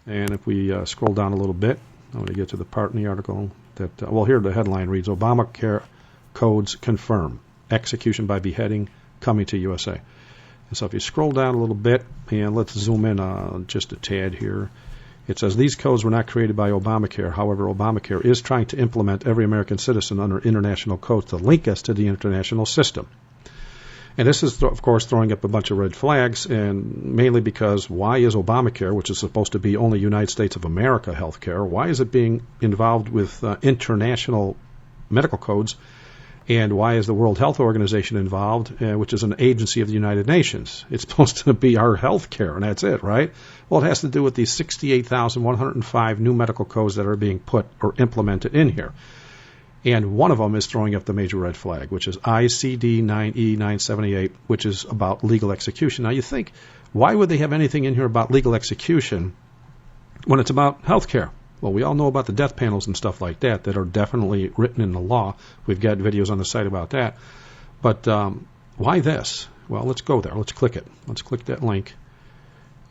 And if we scroll down a little bit, I'm going to get to the part in the article that, well, here the headline reads, Obamacare codes confirm execution by beheading coming to USA. And so if you scroll down a little bit, and let's zoom in just a tad here, it says these codes were not created by Obamacare. However, Obamacare is trying to implement every American citizen under international codes to link us to the international system. And this is, of course, throwing up a bunch of red flags, and mainly because why is Obamacare, which is supposed to be only United States of America health care, why is it being involved with international medical codes? And why is the World Health Organization involved, which is an agency of the United Nations? It's supposed to be our health care, and that's it, right? Well, it has to do with these 68,105 new medical codes that are being put or implemented in here. And one of them is throwing up the major red flag, which is ICD 9E978, which is about legal execution. Now, you think, why would they have anything in here about legal execution when it's about health care? Well, we all know about the death panels and stuff like that are definitely written in the law. We've got videos on the site about that. But why this? Well, let's go there. Let's click it. Let's click that link.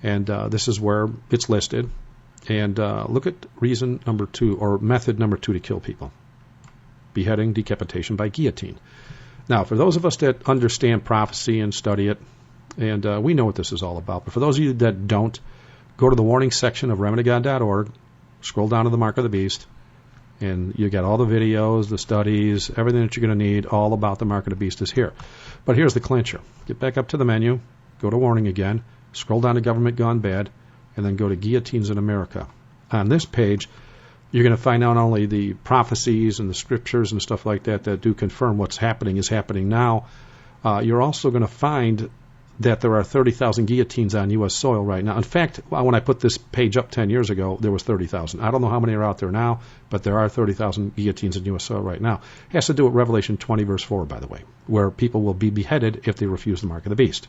And this is where it's listed. And look at reason number 2, or method number 2 to kill people. Beheading, decapitation by guillotine. Now, for those of us that understand prophecy and study it, and we know what this is all about, but for those of you that don't, go to the warning section of remedyGod.org, scroll down to the Mark of the Beast, and you get all the videos, the studies, everything that you're going to need, all about the Mark of the Beast is here. But here's the clincher. Get back up to the menu, go to warning again, scroll down to government gone bad, and then go to guillotines in America. On this page, you're going to find not only the prophecies and the scriptures and stuff like that that do confirm what's happening is happening now. You're also going to find that there are 30,000 guillotines on U.S. soil right now. In fact, when I put this page up 10 years ago, there was 30,000. I don't know how many are out there now, but there are 30,000 guillotines in U.S. soil right now. It has to do with Revelation 20, verse 4, by the way, where people will be beheaded if they refuse the Mark of the Beast.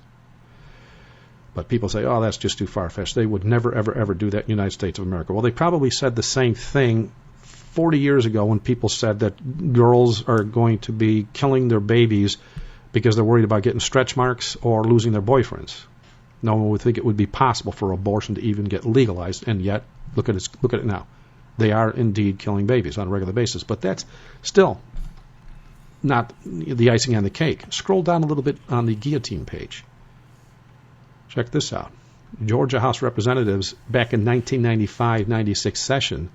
But people say, oh, that's just too far-fetched. They would never, ever, ever do that in the United States of America. Well, they probably said the same thing 40 years ago when people said that girls are going to be killing their babies because they're worried about getting stretch marks or losing their boyfriends. No one would think it would be possible for abortion to even get legalized, and yet, look at it now. They are indeed killing babies on a regular basis. But that's still not the icing on the cake. Scroll down a little bit on the guillotine page. Check this out. Georgia House Representatives, back in 1995-96 session,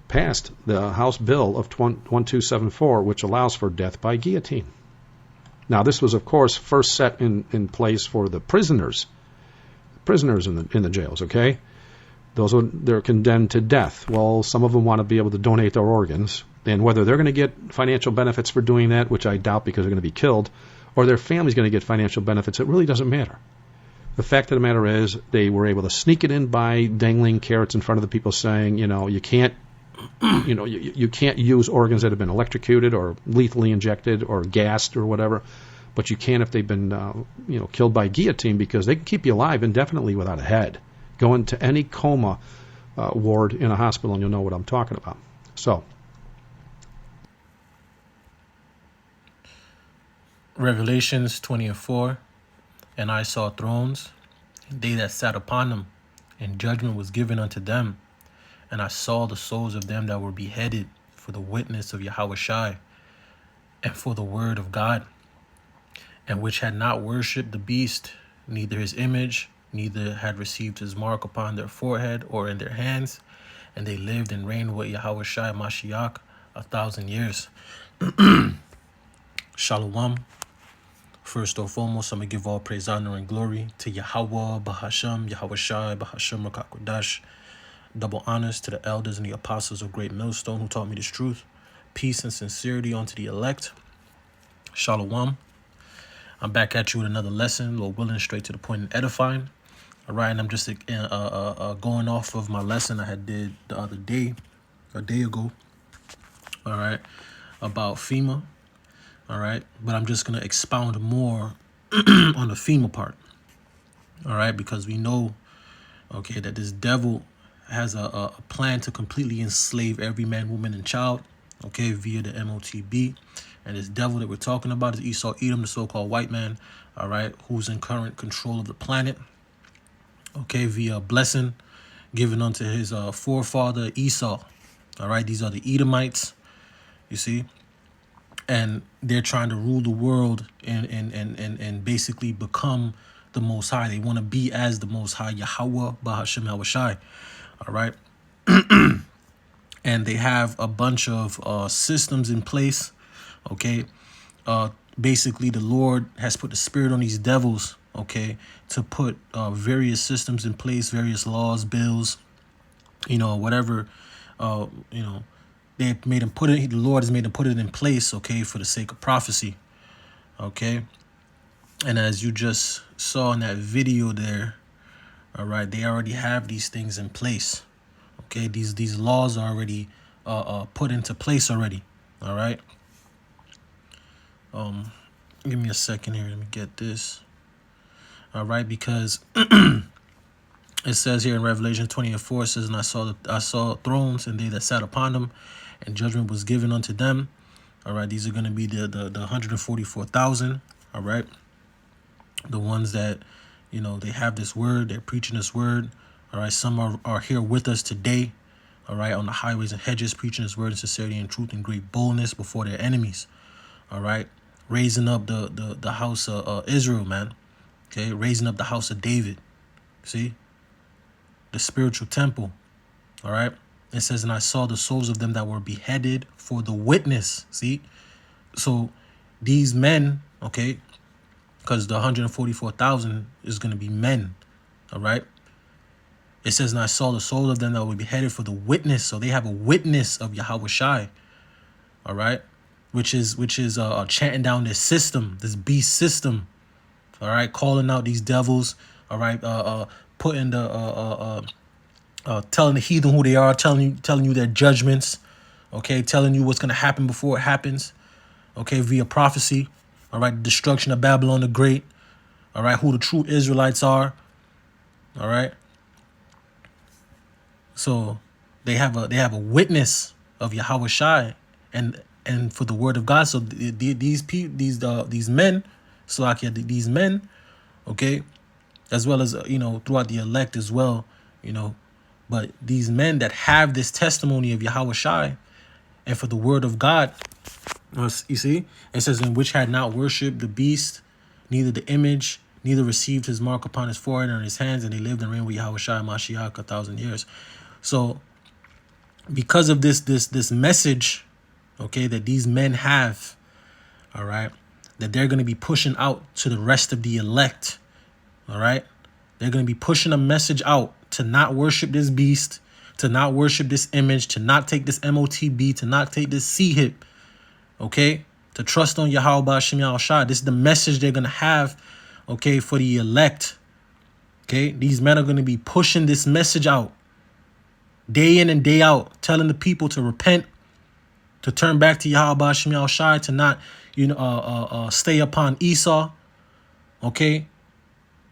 passed the House Bill of 1274, which allows for death by guillotine. Now, this was, of course, first set in place for the prisoners in the jails, okay? They're condemned to death. Well, some of them want to be able to donate their organs, and whether they're going to get financial benefits for doing that, which I doubt because they're going to be killed, or their family's going to get financial benefits, it really doesn't matter. The fact of the matter is they were able to sneak it in by dangling carrots in front of the people saying, you can't you can't use organs that have been electrocuted or lethally injected or gassed or whatever, but you can if they've been killed by guillotine, because they can keep you alive indefinitely without a head. Go into any coma ward in a hospital and you'll know what I'm talking about. So, Revelations 20:4, and I saw thrones, and they that sat upon them, and judgment was given unto them. And I saw the souls of them that were beheaded for the witness of Yahushua and for the word of God, and which had not worshipped the beast, neither his image, neither had received his mark upon their forehead or in their hands. And they lived and reigned with Yahushua Mashiach 1,000 years. Shalom. First and foremost, I'm going to give all praise, honor, and glory to Yahweh, Bahasham, Yahushua, Bahasham, Rakakodash. Double honors to the elders and the apostles of Great Millstone who taught me this truth. Peace and sincerity unto the elect. Shalom. I'm back at you with another lesson, Lord willing, straight to the point and edifying. All right, and I'm just going off of my lesson I had did the other day, a day ago, all right, about FEMA, all right, but I'm just going to expound more on the FEMA part, all right, because we know, okay, that this devil has a plan to completely enslave every man, woman, and child, okay, via the MOTB. And this devil that we're talking about is Esau Edom, the so-called white man, all right, who's in current control of the planet, okay, via blessing given unto his forefather Esau. All right, these are the Edomites, you see, and they're trying to rule the world and basically become the Most High. They want to be as the Most High, Yahweh, Bahashem, Yahushai. All right, and they have a bunch of systems in place. Okay, basically the Lord has put the spirit on these devils. Okay, to put various systems in place, various laws, bills, whatever, they made him put it. The Lord has made him put it in place. Okay, for the sake of prophecy. Okay, and as you just saw in that video there, all right, they already have these things in place. Okay, these laws are already put into place already. All right. Give me a second here. Let me get this. All right, because it says here in Revelation 20:4, it says, and I saw thrones, and they that sat upon them, and judgment was given unto them. All right, these are going to be the 144,000. All right, the ones that, they have this word, they're preaching this word. All right, some are here with us today. All right, on the highways and hedges, preaching his word in sincerity and truth and great boldness before their enemies. All right, raising up the house of Israel, man. Okay, raising up the house of David. See, the spiritual temple. All right, it says, and I saw the souls of them that were beheaded for the witness. See, so these men, okay, because the 144,000 is going to be men. All right. It says, and I saw the souls of them that were beheaded for the witness. So they have a witness of Yahweh Shai. All right. Which is chanting down this system, this beast system. All right. Calling out these devils. All right. Putting telling the heathen who they are, telling you their judgments. Okay. Telling you what's going to happen before it happens. Okay. Via prophecy. All right. Destruction of Babylon the Great. All right. Who the true Israelites are. All right. So they have a witness of Yahweh Shai and for the word of God. So these men, these men, okay, as well as throughout the elect as well, but these men that have this testimony of Yahweh Shai and for the word of God, you see, it says, in which had not worshipped the beast, neither the image, neither received his mark upon his forehead or his hands, and they lived and reigned with Yahweh Shai Mashiach 1,000 years. So because of this message, okay, that these men have, all right, that they're going to be pushing out to the rest of the elect, all right, they're going to be pushing a message out to not worship this beast, to not worship this image, to not take this MOTB, to not take this C-hip, okay, to trust on Yahweh Ba'ashem Yahushua. This is the message they're going to have, okay, for the elect, okay. These men are going to be pushing this message out day in and day out, telling the people to repent, to turn back to Yahweh Ba'ashem Yahushua, to not, stay upon Esau, okay?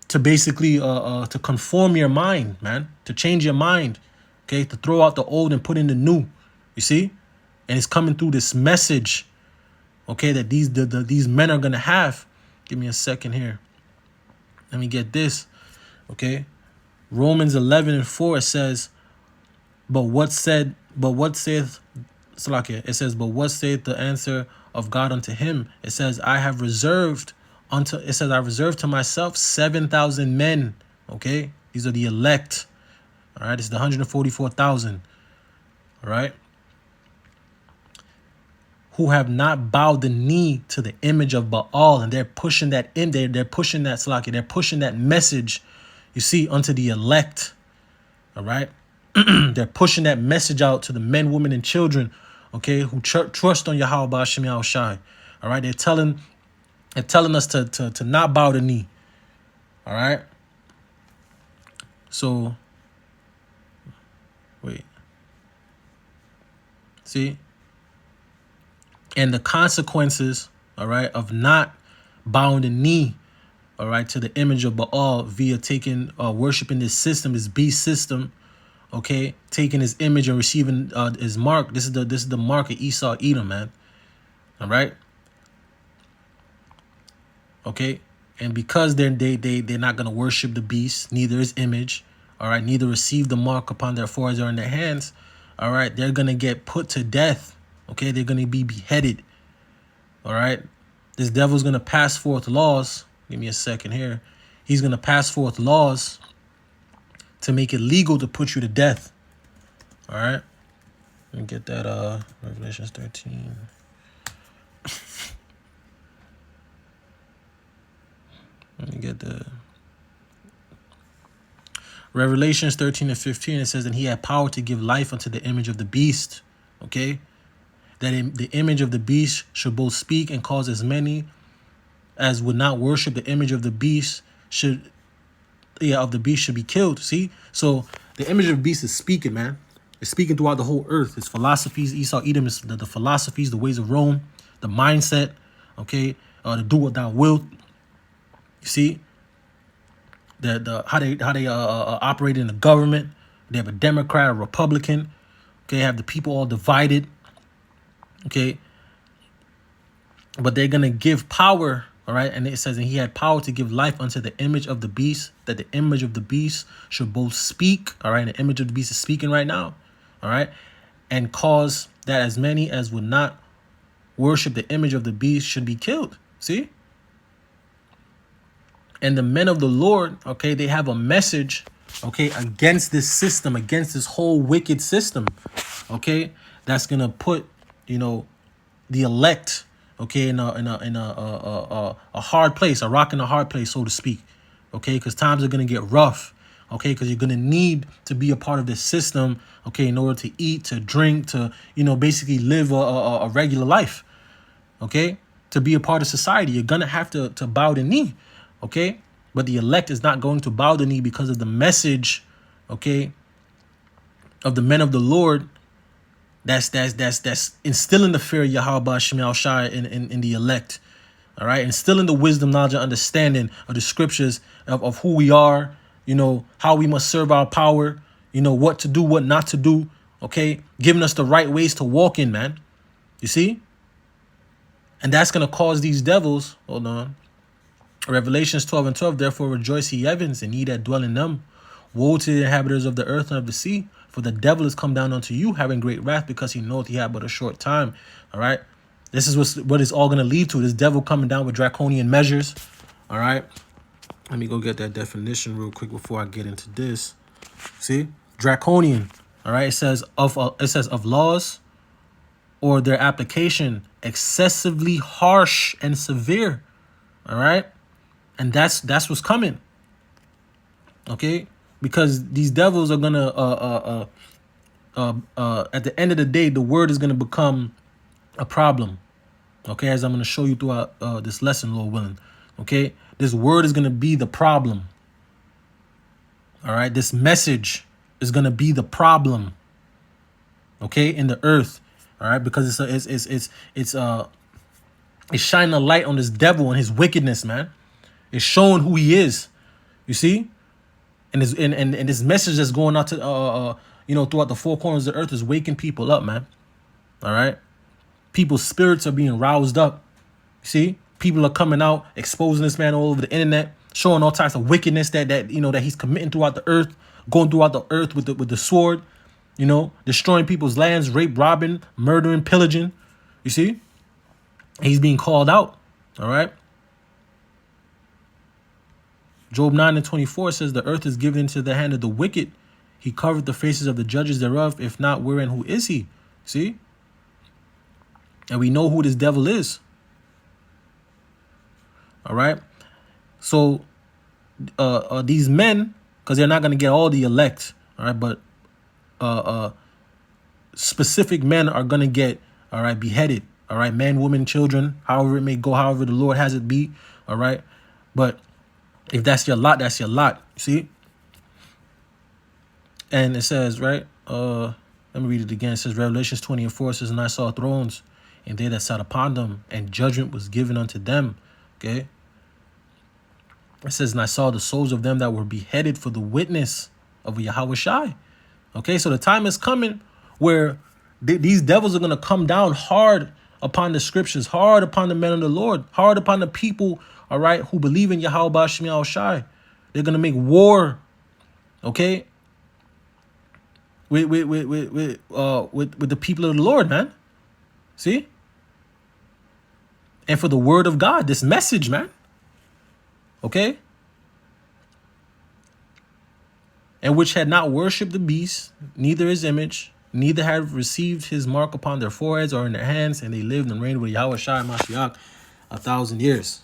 To basically, to conform your mind, man, to change your mind, okay? To throw out the old and put in the new, you see? And it's coming through this message, okay, that these men are going to have. Give me a second here. Let me get this, okay? Romans 11:4, it says, But what saith Salakia? It says, but what saith the answer of God unto him? It says, I reserved to myself 7,000 men. Okay, these are the elect. All right, it's the 144,000. All right, who have not bowed the knee to the image of Baal, and they're pushing that in there. They're pushing that Salakia. They're pushing that message. You see, unto the elect. All right. They're pushing that message out to the men, women, and children, okay, who trust on Yahweh Ba'ashem Yahushai. All right, they're telling us to not bow the knee. All right. So, wait. See? And the consequences, all right, of not bowing the knee, all right, to the image of Baal via worshiping this system, this beast system. Okay, taking his image and receiving his mark. This is the mark of Esau, Edom, man. All right. Okay, and because they're not gonna worship the beast, neither his image. all right, neither receive the mark upon their foreheads or in their hands, all right, they're going to get put to death. Okay, they're going to be beheaded. All right, this devil's going to pass forth laws. Give me a second here. He's going to pass forth laws to make it legal to put you to death. All right, let me get that Revelation 13. Let me get the Revelations 13 and 15. It says that he had power to give life unto the image of the beast. Okay, that the image of the beast should both speak and cause as many as would not worship the image of the beast should be killed. See, so the image of the beast is speaking, man. It's speaking throughout the whole earth. It's philosophies. Esau, Edom is the philosophies, the ways of Rome, the mindset. Okay, to do what thou wilt. You see, how they operate in the government. They have a Democrat, a Republican. Okay, have the people all divided. Okay, but they're gonna give power. All right, and it says, and he had power to give life unto the image of the beast, that the image of the beast should both speak. All right, and the image of the beast is speaking right now. All right, and cause that as many as would not worship the image of the beast should be killed. See? And the men of the Lord, okay, they have a message, okay, against this system, against this whole wicked system, okay, that's gonna put, the elect, okay, in a hard place, a rock in a hard place, so to speak, okay, because times are gonna get rough, okay, because you're gonna need to be a part of this system, okay, in order to eat, to drink, to basically live a regular life, okay, to be a part of society. You're gonna have to bow the knee. Okay, but the elect is not going to bow the knee because of the message, okay, of the men of the Lord. That's instilling the fear of Yahweh Shemel Shai in the elect. All right, instilling the wisdom, knowledge, and understanding of the scriptures of who we are. How we must serve our power. What to do, what not to do. Okay, giving us the right ways to walk in, man. You see, and that's gonna cause these devils. Hold on. Revelations 12 and 12, therefore rejoice ye heavens, and ye that dwell in them. Woe to the inhabitants of the earth and of the sea, for the devil is come down unto you, having great wrath, because he knoweth he had but a short time. All right, this is what it's all going to lead to, this devil coming down with draconian measures. All right, let me go get that definition real quick before I get into this. See, draconian. All right, it says of laws or their application excessively harsh and severe. All right. And that's what's coming, okay? Because these devils are gonna at the end of the day, the word is gonna become a problem, okay? As I'm gonna show you throughout this lesson, Lord willing, okay? This word is gonna be the problem, all right? This message is gonna be the problem, okay, in the earth, all right? Because it's shining a light on this devil and his wickedness, man. It's showing who he is, you see, and this message that's going out to throughout the four corners of the earth is waking people up, man. All right, people's spirits are being roused up. You see, people are coming out, exposing this man all over the internet, showing all types of wickedness that he's committing throughout the earth, going throughout the earth with the sword, destroying people's lands, rape, robbing, murdering, pillaging. You see, he's being called out. All right. Job 9 and 24 says, the earth is given into the hand of the wicked. He covered the faces of the judges thereof. If not, wherein who is he? See? And we know who this devil is. All right. So these men, because they're not going to get all the elect. All right. But specific men are going to get, all right, beheaded. All right. Men, women, children, however it may go, however the Lord has it be. All right. But if that's your lot, that's your lot. See? And it says, right? Let me read it again. It says, Revelations 20 and 4 says, and I saw thrones, and they that sat upon them, and judgment was given unto them. Okay? It says, and I saw the souls of them that were beheaded for the witness of Yahweh Shai. Okay? So the time is coming where these devils are going to come down hard upon the scriptures, hard upon the men of the Lord, hard upon the people, all right, who believe in Yahweh Shai. They're going to make war, okay, with the people of the Lord, man. See? And for the word of God, this message, man. Okay? And which had not worshipped the beast, neither his image, neither had received his mark upon their foreheads or in their hands, and they lived and reigned with Yahweh Shai Mashiach 1,000 years.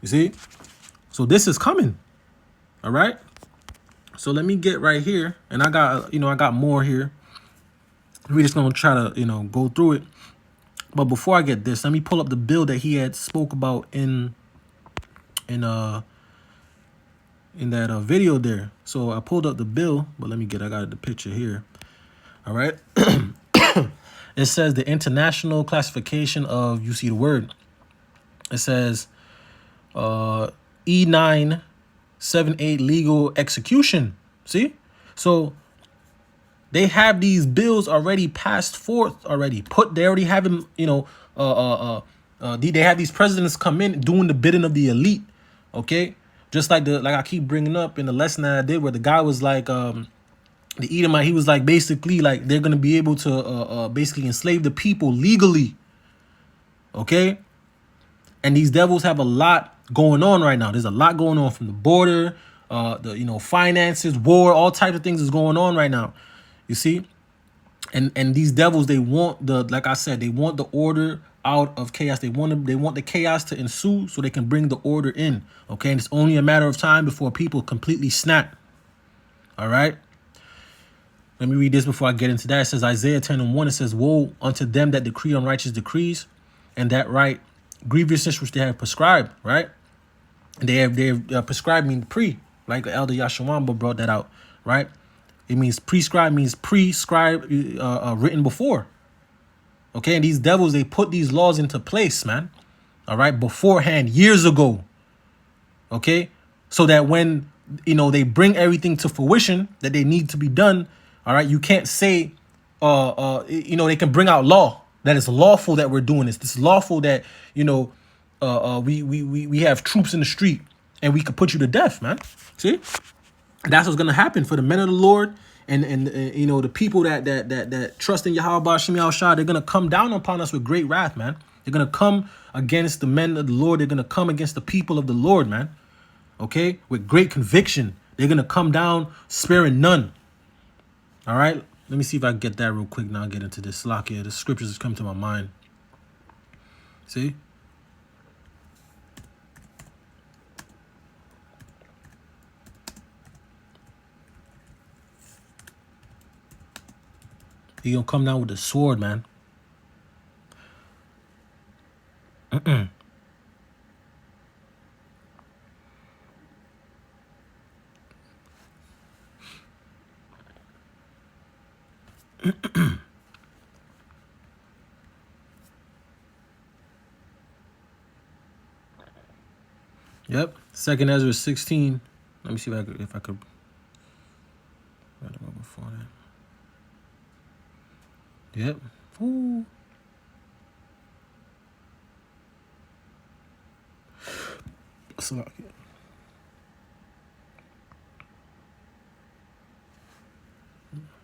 You see? So this is coming. All right? So let me get right here. And I got more here. We're just going to try to, go through it. But before I get this, let me pull up the bill that he had spoke about in that video there. So I pulled up the bill, but I got the picture here. All right. It says the international classification of, you see the word. It says E978 legal execution. See? So they have these bills already passed forth already. They already have them, they have these presidents come in doing the bidding of the elite. Okay? Just like I keep bringing up in the lesson that I did where the guy was like, the Edomite, he was like, basically, like, they're going to be able to basically enslave the people legally. Okay? And these devils have a lot going on right now. There's a lot going on from the border, finances, war, all types of things is going on right now. You see? And these devils, they want like I said, they want the order out of chaos. They want the chaos to ensue so they can bring the order in. Okay? And it's only a matter of time before people completely snap. All right? Let me read this before I get into that. It says Isaiah 10:1. It says, woe unto them that decree unrighteous decrees, and that right grievousness which they have prescribed, right? And they have prescribed mean like the elder Yashawamba brought that out, right? It means prescribed means written before. Okay, and these devils, they put these laws into place, man. All right, beforehand, years ago. Okay, so that when they bring everything to fruition that they need to be done. All right, you can't say, they can bring out law that it's lawful that we're doing this. It's lawful that we have troops in the street and we could put you to death, man. See, that's what's gonna happen for the men of the Lord and the people that trust in Yahweh Ba'Shem Yahushua. They're gonna come down upon us with great wrath, man. They're gonna come against the men of the Lord. They're gonna come against the people of the Lord, man. Okay, with great conviction. They're gonna come down sparing none. All right, let me see if I can get that real quick. Now I'll get into this slack here. The scriptures has come to my mind. See? He gonna come down with the sword, man. Yep. 2nd Ezra 16. Let me see if I could. Before that. Yep. Ooh. So,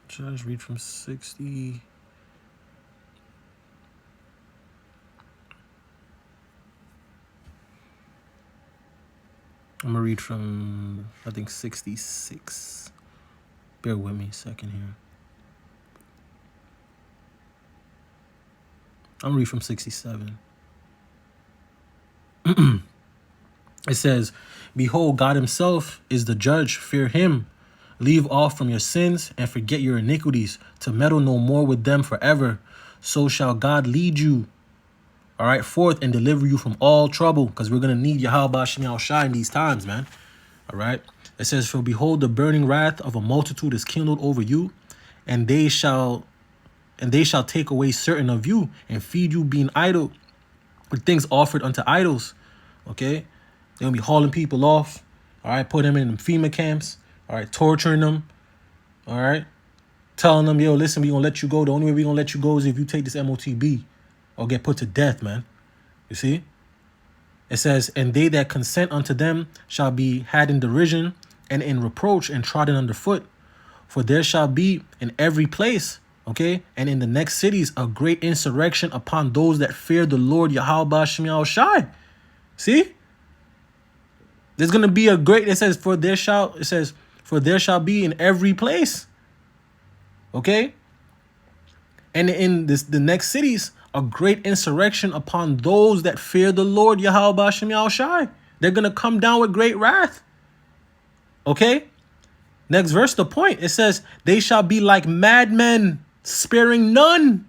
should I just read from 60? I'm going to read from, I think, 66. Bear with me a second here. I'm going to read from 67. It says, behold, God himself is the judge. Fear him. Leave off from your sins and forget your iniquities, to meddle no more with them forever. So shall God lead you, all right, forth and deliver you from all trouble, because we're going to need Yahweh Ba'Shem Yahushua in these times, man. All right. It says, for behold, the burning wrath of a multitude is kindled over you, and they shall take away certain of you and feed you being idle with things offered unto idols. Okay. They're going to be hauling people off. All right. Put them in FEMA camps. All right. Torturing them. All right. Telling them, yo, listen, we're going to let you go. The only way we're going to let you go is if you take this MOTB or get put to death, man. You see? It says, and they that consent unto them shall be had in derision, and in reproach and trodden underfoot. For there shall be in every place, okay, and in the next cities, a great insurrection upon those that fear the Lord Yahweh Shem Shai. See? There's gonna be a great, it says, for there shall be in every place. Okay? And in the next cities, a great insurrection upon those that fear the Lord Yahweh Shem Shai. They're gonna come down with great wrath. Okay? Next verse, the point. It says, they shall be like madmen, sparing none.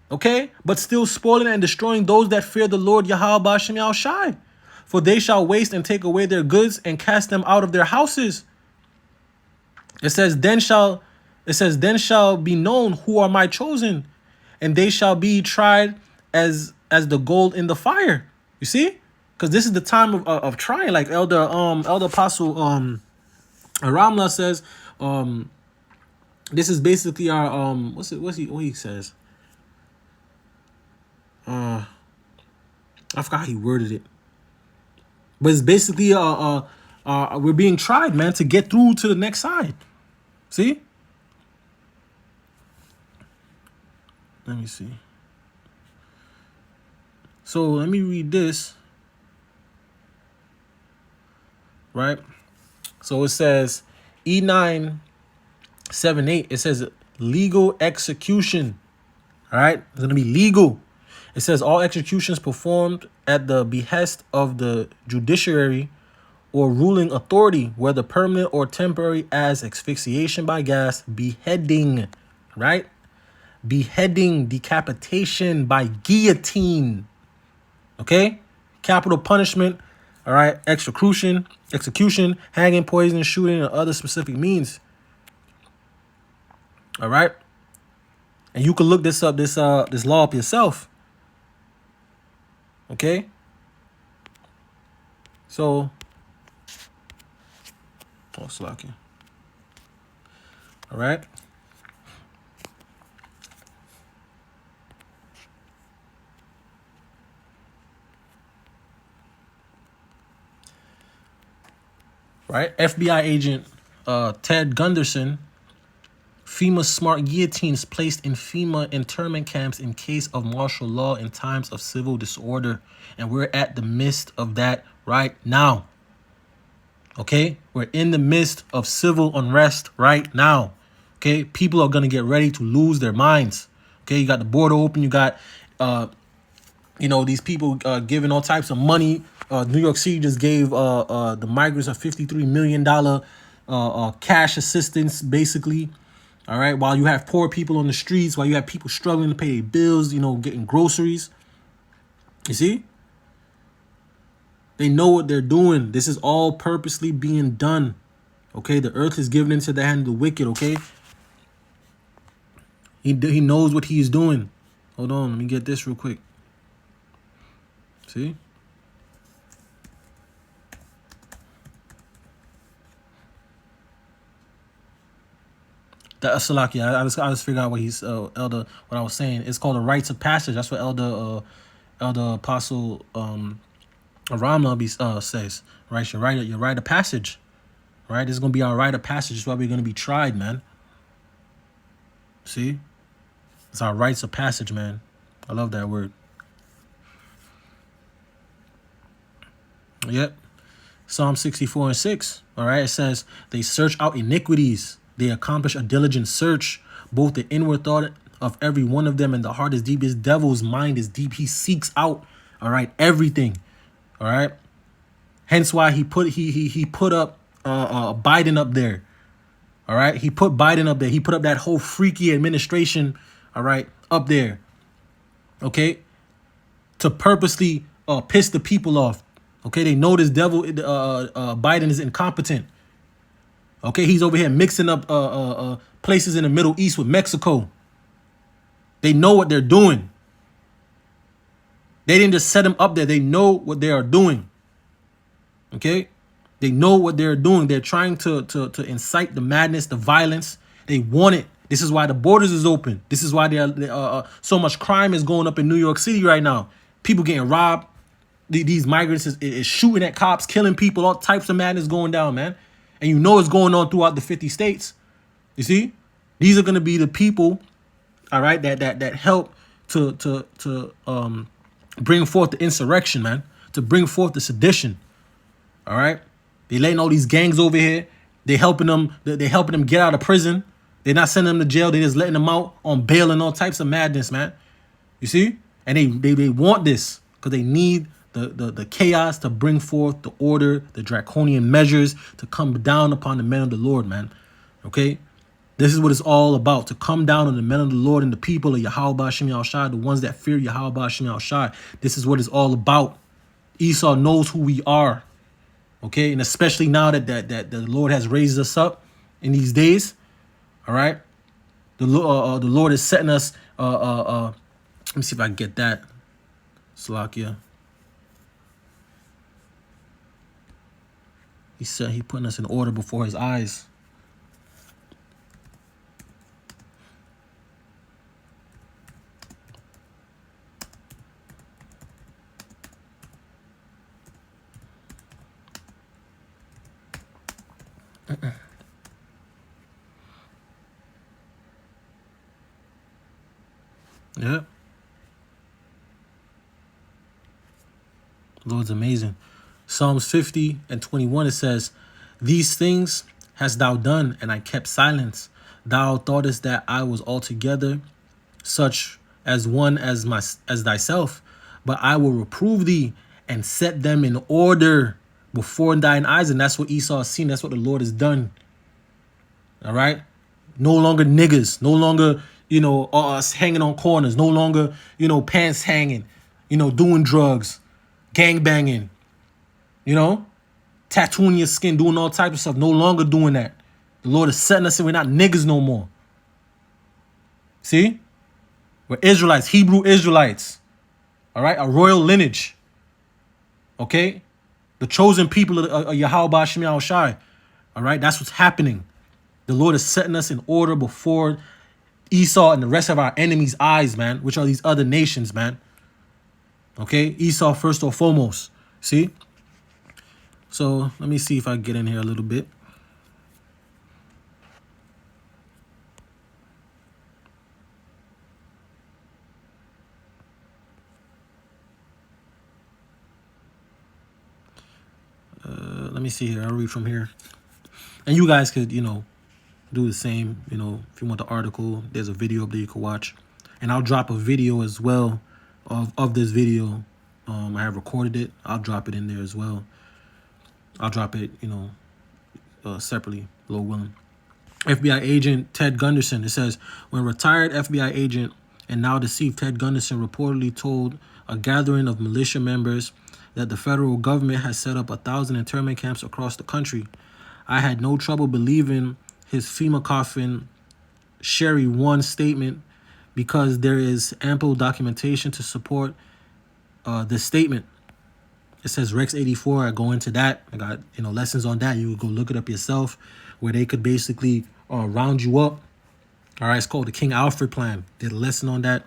Okay? But still spoiling and destroying those that fear the Lord Yahweh Shem Shai. For they shall waste and take away their goods and cast them out of their houses. It says, then shall be known who are my chosen, and they shall be tried as the gold in the fire. You see? Because this is the time of trying, like Elder Apostle Ramla says, this is basically our what he says. I forgot how he worded it. But it's basically we're being tried, man, to get through to the next side. See? Let me see. So let me read this. Right? So it says E978, it says legal execution. All right? It's going to be legal. It says all executions performed at the behest of the judiciary or ruling authority, whether permanent or temporary, as asphyxiation by gas, beheading, right? Beheading, decapitation by guillotine. Okay? Capital punishment. All right, execution, hanging, poisoning, shooting, and other specific means. All right, and you can look this up, this law up yourself. Okay, so, slacking. All right. Right, FBI agent Ted Gunderson, FEMA smart guillotines placed in FEMA internment camps in case of martial law in times of civil disorder. And we're at the midst of that right now. Okay, we're in the midst of civil unrest right now. Okay, people are going to get ready to lose their minds. Okay, you got the border open, you got these people giving all types of money. New York City just gave the migrants a $53 million cash assistance, basically. All right, while you have poor people on the streets, while you have people struggling to pay their bills, getting groceries. You see? They know what they're doing. This is all purposely being done. Okay, the earth is given into the hand of the wicked, okay? He knows what he is doing. Hold on, let me get this real quick. See? Salaki, I just figured out what he's Elder. What I was saying, it's called a rites of passage. That's what Elder Apostle Aramla says. Right, you write a passage. Right, this is gonna be our rite of passage. This is why we're gonna be tried, man. See, it's our rites of passage, man. I love that word. Yep. Psalm 64:6. All right, it says they search out iniquities. They accomplish a diligent search, both the inward thought of every one of them and the heart is deep. His devil's mind is deep. He seeks out, all right, everything. All right. Hence why he put up Biden up there. All right. He put Biden up there. He put up that whole freaky administration, all right, up there. Okay. To purposely piss the people off. Okay. They know this devil, Biden is incompetent. Okay, he's over here mixing up places in the Middle East with Mexico. They know what they're doing. They didn't just set him up there. They know what they are doing. Okay? They know what they're doing. They're trying to incite the madness, the violence. They want it. This is why the borders is open. This is why so much crime is going up in New York City right now. People getting robbed. These migrants is shooting at cops, killing people. All types of madness going down, man. and you know it's going on throughout the 50 states. You see, these are going to be the people, all right, that help to bring forth the insurrection, man, to bring forth the sedition. All right, they letting all these gangs over here. They helping them. They helping them get out of prison. They're not sending them to jail. They just letting them out on bail and all types of madness, man. You see, and they want this because they need the chaos to bring forth the order, the draconian measures to come down upon the men of the Lord, man. Okay, this is what it's all about, to come down on the men of the Lord and the people of Yahweh Hashem Yahushai, the ones that fear Yahweh Hashem Yahushai. This is what it's all about. Esau knows who we are. Okay, and especially now that the Lord has raised us up in these days, all right. The Lord is setting us. Let me see if I can get that. Slakia. He said he putting us in order before his eyes. Yeah. Lord's amazing. Psalms 50 and 21, it says, "These things hast thou done, and I kept silence. Thou thoughtest that I was altogether such as one as thyself, but I will reprove thee and set them in order before thine eyes." And that's what Esau has seen. That's what the Lord has done. All right. No longer niggas. No longer, us hanging on corners. No longer, pants hanging, doing drugs, gang banging, tattooing your skin, doing all types of stuff. No longer doing that. The Lord is setting us in. We're not niggas no more. See? We're Israelites, Hebrew Israelites. All right? A royal lineage. Okay? The chosen people of Yahweh Hashem Yahushai. All right? That's what's happening. The Lord is setting us in order before Esau and the rest of our enemies' eyes, man, which are these other nations, man. Okay? Esau first or foremost. See? So let me see if I can get in here a little bit. Let me see here. I'll read from here. And you guys could, do the same. If you want the article, there's a video up there you can watch. And I'll drop a video as well of this video. I have recorded it. I'll drop it in there as well. I'll drop it, separately, Lord willing. FBI agent Ted Gunderson, it says, when retired FBI agent and now deceased Ted Gunderson reportedly told a gathering of militia members that the federal government has set up 1,000 internment camps across the country. I had no trouble believing his FEMA coffin Sherry 1 statement because there is ample documentation to support this statement. It says Rex 84. I go into that. I got lessons on that. You can go look it up yourself, where they could basically round you up. All right, it's called the King Alfred Plan. Did a lesson on that.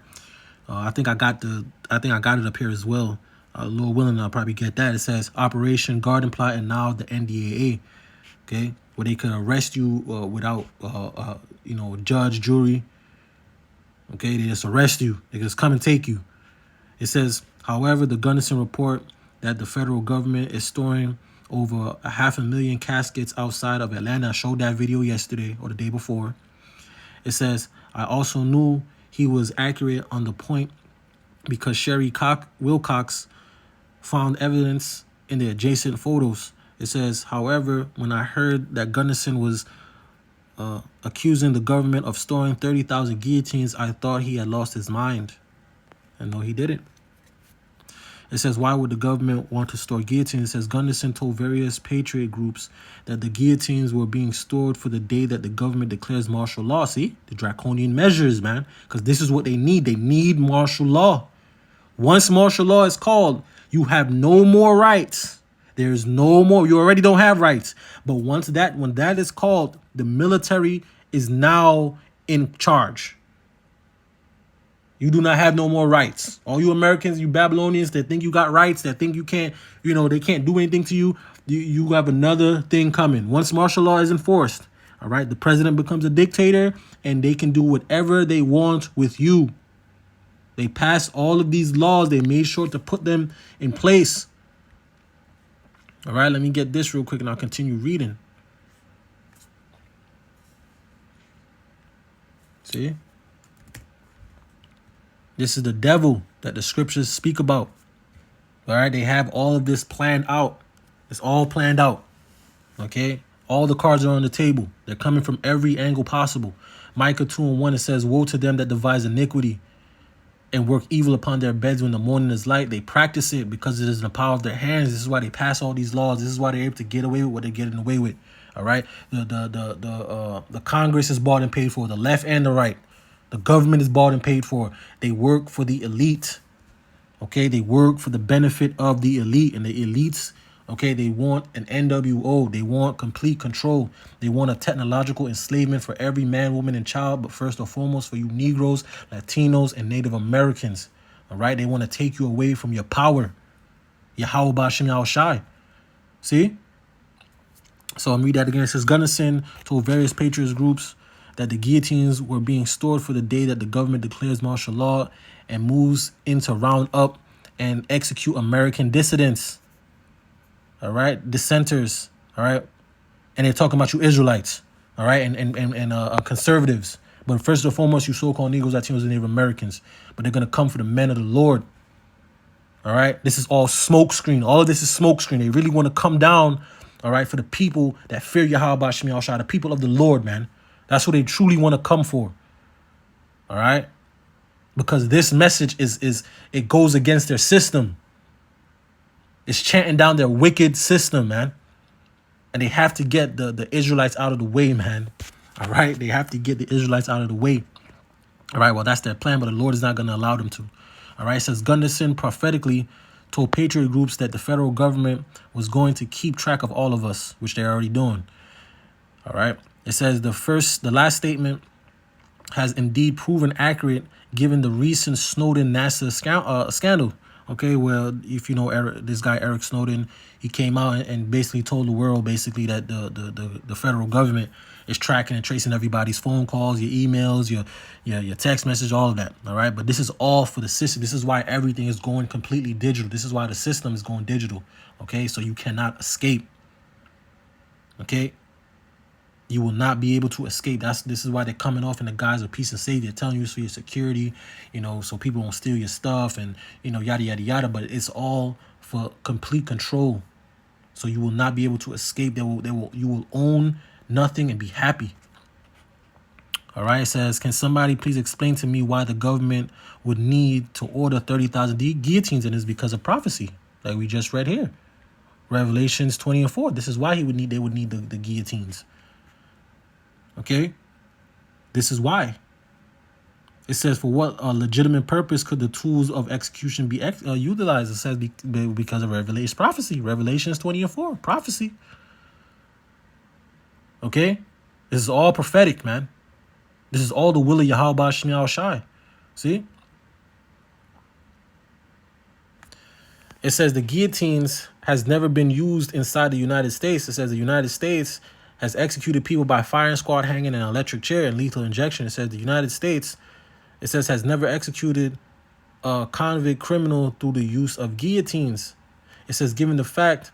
I think I got it up here as well. Lord willing, I'll probably get that. It says Operation Garden Plot and now the NDAA. Okay, where they could arrest you without judge, jury. Okay, they just arrest you. They just come and take you. It says, however, the Gunderson report that the federal government is storing over 500,000 caskets outside of Atlanta. I showed that video yesterday or the day before. It says, I also knew he was accurate on the point because Sherry Wilcox found evidence in the adjacent photos. It says, however, when I heard that Gunderson was accusing the government of storing 30,000 guillotines, I thought he had lost his mind. And no, he didn't. It says, why would the government want to store guillotines? It says, Gunderson told various patriot groups that the guillotines were being stored for the day that the government declares martial law. See, the draconian measures, man, because this is what they need. They need martial law. Once martial law is called, you have no more rights. There's no more. You already don't have rights. But when that is called, the military is now in charge. You do not have no more rights. All you Americans, you Babylonians that think you got rights, that think you can't, they can't do anything to you. you have another thing coming. Once martial law is enforced, all right, the president becomes a dictator, and they can do whatever they want with you. They passed all of these laws. They made sure to put them in place. All right, let me get this real quick, and I'll continue reading. See? This is the devil that the scriptures speak about. All right, they have all of this planned out. It's all planned out. Okay? All the cards are on the table. They're coming from every angle possible. Micah 2:1, it says, woe to them that devise iniquity and work evil upon their beds when the morning is light. They practice it because it is in the power of their hands. This is why they pass all these laws. This is why they're able to get away with what they're getting away with. All right? The Congress is bought and paid for. The left and the right. The government is bought and paid for. They work for the elite. Okay? They work for the benefit of the elite. And the elites, okay, they want an NWO. They want complete control. They want a technological enslavement for every man, woman, and child. But first and foremost, for you Negroes, Latinos, and Native Americans. All right? They want to take you away from your power. Yahweh Ba'ashem Yahweh Shai. See? So I'm read that again. It says, Gunnison told various patriots groups that the guillotines were being stored for the day that the government declares martial law and moves in to round up and execute American dissidents. All right, dissenters. All right, and they're talking about you Israelites. All right, and conservatives. But first and foremost, you so-called Negroes, Latinos, and Native Americans. But they're gonna come for the men of the Lord. All right, this is all smoke screen. All of this is smoke screen. They really want to come down. All right, for the people that fear Yahweh Ba'ashem Yahweh Shai, the people of the Lord, man. That's what they truly want to come for. All right, because this message it goes against their system. It's chanting down their wicked system, man. And they have to get the Israelites out of the way, man. All right, they have to get the Israelites out of the way. All right, well, that's their plan, but the Lord is not going to allow them to. All right, it says Gunderson prophetically told patriot groups that the federal government was going to keep track of all of us, which they're already doing. All right, it says the last statement has indeed proven accurate given the recent Snowden NASA scandal. Okay, well, if you know this guy Eric Snowden, he came out and basically told the world basically that the federal government is tracking and tracing everybody's phone calls, your emails, your text message, all of that. All right, but this is all for the system. This is why everything is going completely digital. This is why the system is going digital. Okay, so you cannot escape. Okay, you will not be able to escape. This is why they're coming off in the guise of peace and safety. They're telling you it's for your security, you know, so people won't steal your stuff and, you know, yada, yada, yada. But it's all for complete control. So you will not be able to escape. You will own nothing and be happy. All right. It says, can somebody please explain to me why the government would need to order 30,000 guillotines? And it's because of prophecy, like we just read here. Revelations 20:4. This is why they would need the guillotines. Okay, this is why. It says, for what legitimate purpose could the tools of execution be utilized? It says because of Revelation's prophecy. Revelations 20:4, prophecy. Okay, this is all prophetic, man. This is all the will of Yahweh Ba'ashem Yahweh Shai. See? It says the guillotines has never been used inside the United States. It says the United States has executed people by firing squad, hanging, and electric chair and lethal injection. It says the United States, it says, has never executed a convict criminal through the use of guillotines. It says, given the fact,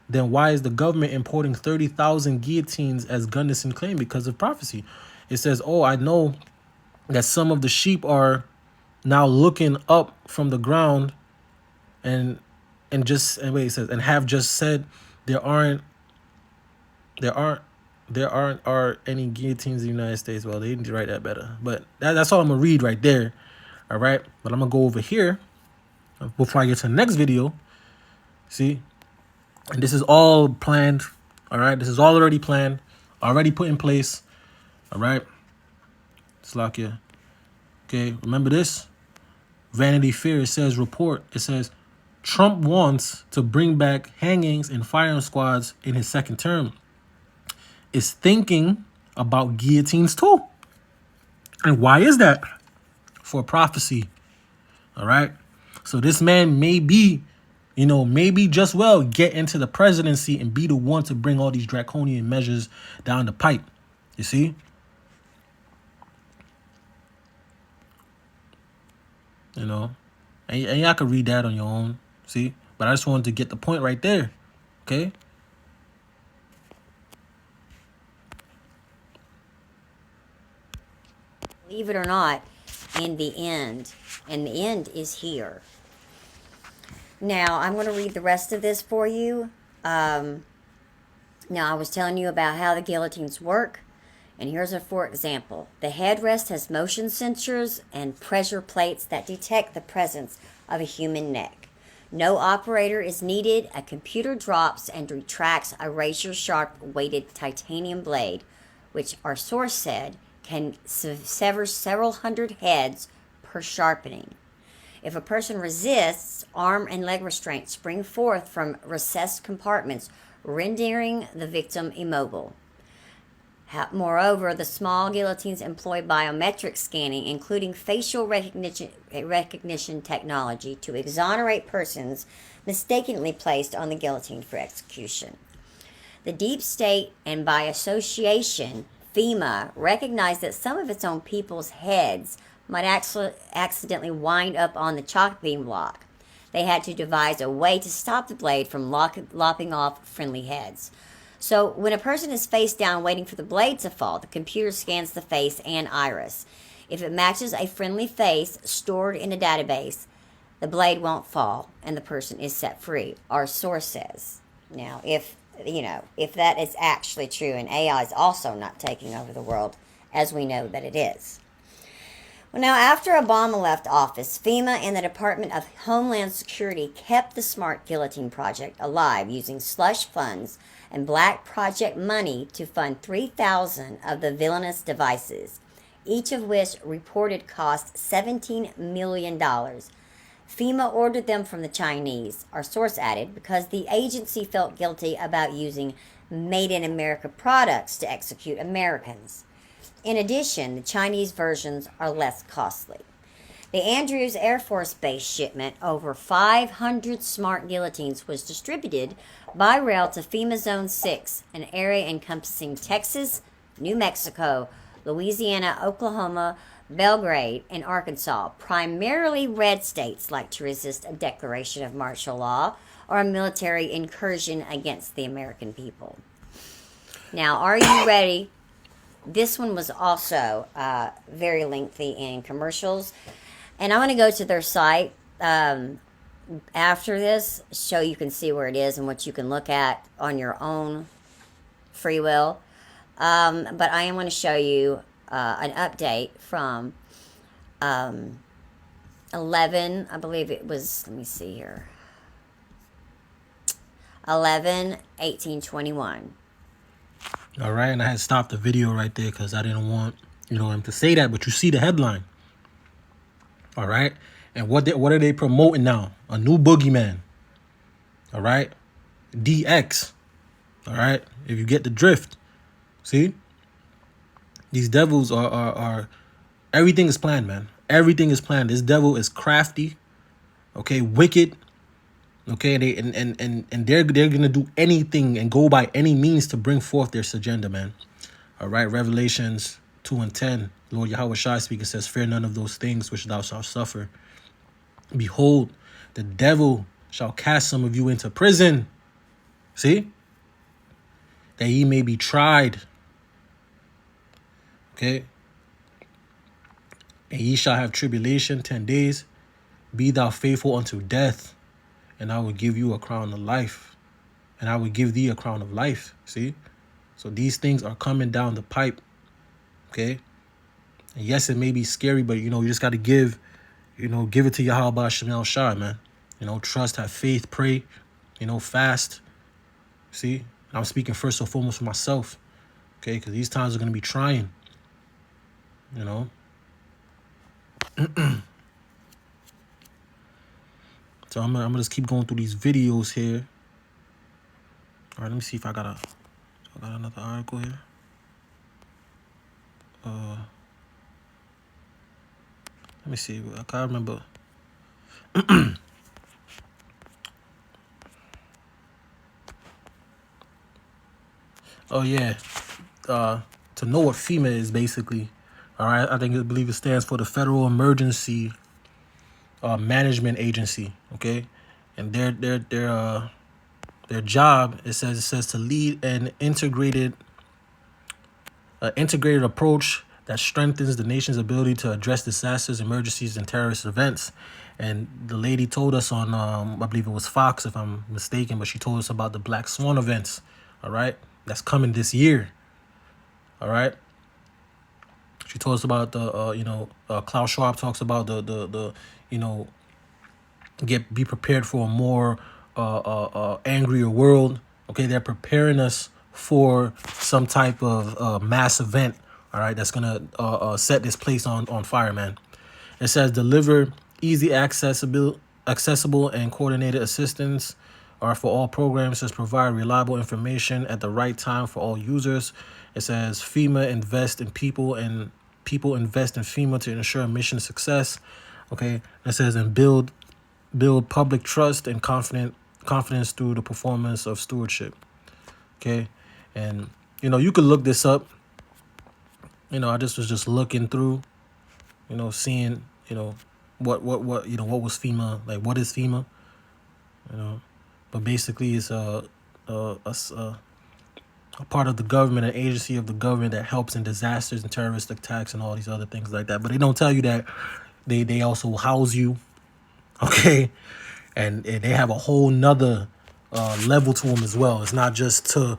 then why is the government importing 30,000 guillotines as Gunderson claimed? Because of prophecy. It says, oh, I know that some of the sheep are now looking up from the ground and wait, it says, and have just said there aren't any guillotines in the United States. Well, they need to write that better. But that's all I'm going to read right there. All right. But I'm going to go over here before I get to the next video. See? And this is all planned. All right. This is all already planned. Already put in place. All right. Slakia. Okay. Remember this? Vanity Fair. It says report. It says Trump wants to bring back hangings and firing squads in his second term. Is thinking about guillotines too. And why is that? For prophecy. All right. So this man may be maybe just get into the presidency and be the one to bring all these draconian measures down the pipe. You see? And y'all can read that on your own. See? But I just wanted to get the point right there. Okay? Believe it or not, in the end. And the end is here. Now, I'm going to read the rest of this for you. Now, I was telling you about how the guillotines work. And here's a for example. The headrest has motion sensors and pressure plates that detect the presence of a human neck. No operator is needed. A computer drops and retracts a razor-sharp weighted titanium blade, which our source said can sever several hundred heads per sharpening. If a person resists, arm and leg restraints spring forth from recessed compartments, rendering the victim immobile. Moreover, the small guillotines employ biometric scanning, including facial recognition technology, to exonerate persons mistakenly placed on the guillotine for execution. The deep state, and by association, FEMA, recognized that some of its own people's heads might accidentally wind up on the chopping block. They had to devise a way to stop the blade from lopping off friendly heads. So when a person is face down waiting for the blade to fall, the computer scans the face and iris. If it matches a friendly face stored in a database, the blade won't fall and the person is set free, our source says. Now, if that is actually true and AI is also not taking over the world, as we know that it is. Well, now, after Obama left office, FEMA and the Department of Homeland Security kept the Smart Guillotine Project alive using slush funds and black project money to fund 3,000 of the villainous devices, each of which reported cost $17 million. FEMA ordered them from the Chinese, our source added, because the agency felt guilty about using made-in-America products to execute Americans. In addition, the Chinese versions are less costly. The Andrews Air Force Base shipment, over 500 smart guillotines, was distributed by rail to FEMA Zone 6, an area encompassing Texas, New Mexico, Louisiana, Oklahoma, Belgrade, and Arkansas. Primarily red states like to resist a declaration of martial law or a military incursion against the American people. Now, are you ready? This one was also very lengthy in commercials. And I'm going to go to their site after this so you can see where it is and what you can look at on your own free will. But I am going to show you an update from 11, I believe it was, let me see here, 11/18/21. All right, and I had stopped the video right there because I didn't want him to say that, but you see the headline. All right, and what are they promoting now? A new boogeyman. All right, DX. All right, if you get the drift, see, these devils are everything is planned, man. Everything is planned. This devil is crafty, okay, wicked, okay. They're gonna do anything and go by any means to bring forth their agenda, man. All right, Revelations 2:10. Lord Yahweh Shai speaking says, "Fear none of those things which thou shalt suffer. Behold, the devil shall cast some of you into prison." See, that ye may be tried. Okay. And ye shall have tribulation 10 days. Be thou faithful unto death, and I will give you a crown of life. And I will give thee a crown of life. See? So these things are coming down the pipe. Okay? And yes, it may be scary, but you just got to give it to Yahweh Shem Shai, man. Trust, have faith, pray, fast. See? And I'm speaking first and foremost for myself. Okay? Because these times are going to be trying. So I'm gonna just keep going through these videos here. All right, let me see if I got another article here. Let me see. I can't remember. Oh yeah. To know what FEMA is basically. All right. I believe it stands for the Federal Emergency Management Agency. Okay. And their job, it says to lead an integrated approach that strengthens the nation's ability to address disasters, emergencies, and terrorist events. And the lady told us on, I believe it was Fox, if I'm mistaken, but she told us about the Black Swan events. All right, that's coming this year. All right, she told us about the, Klaus Schwab talks about the be prepared for a more angrier world. Okay, they're preparing us for some type of mass event. All right, that's gonna set this place on fire, man. It says deliver easy accessible and coordinated assistance are for all programs. Says provide reliable information at the right time for all users. It says FEMA invest in people and people invest in FEMA to ensure mission success. Okay, it says and build public trust and confidence through the performance of stewardship. Okay, and you could look this up. I just looking through, seeing what what was FEMA, like what is FEMA, but basically it's a part of the government, an agency of the government that helps in disasters and terrorist attacks and all these other things like that. But they don't tell you that they also house you, okay, and they have a whole nother level to them as well. It's not just to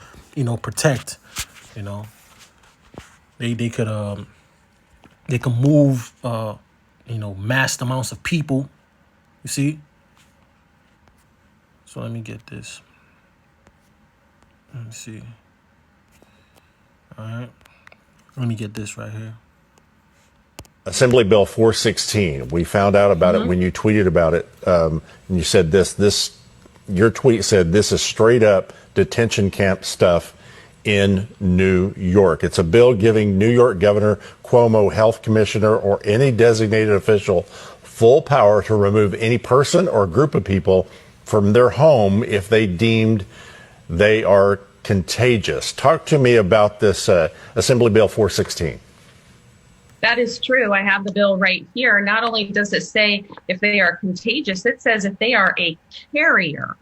protect. They could move mass amounts of people. You see. So let me get this. Let me see. All right. Let me get this right here. Assembly Bill 416. We found out about it when you tweeted about it, and you said this. Your tweet said this is straight up detention camp stuff in New York. It's a bill giving New York Governor Cuomo, health commissioner, or any designated official full power to remove any person or group of people from their home if they deemed they are contagious. Talk to me about this Assembly Bill 416. That is true. I have the bill right here. Not only does it say if they are contagious, it says if they are a carrier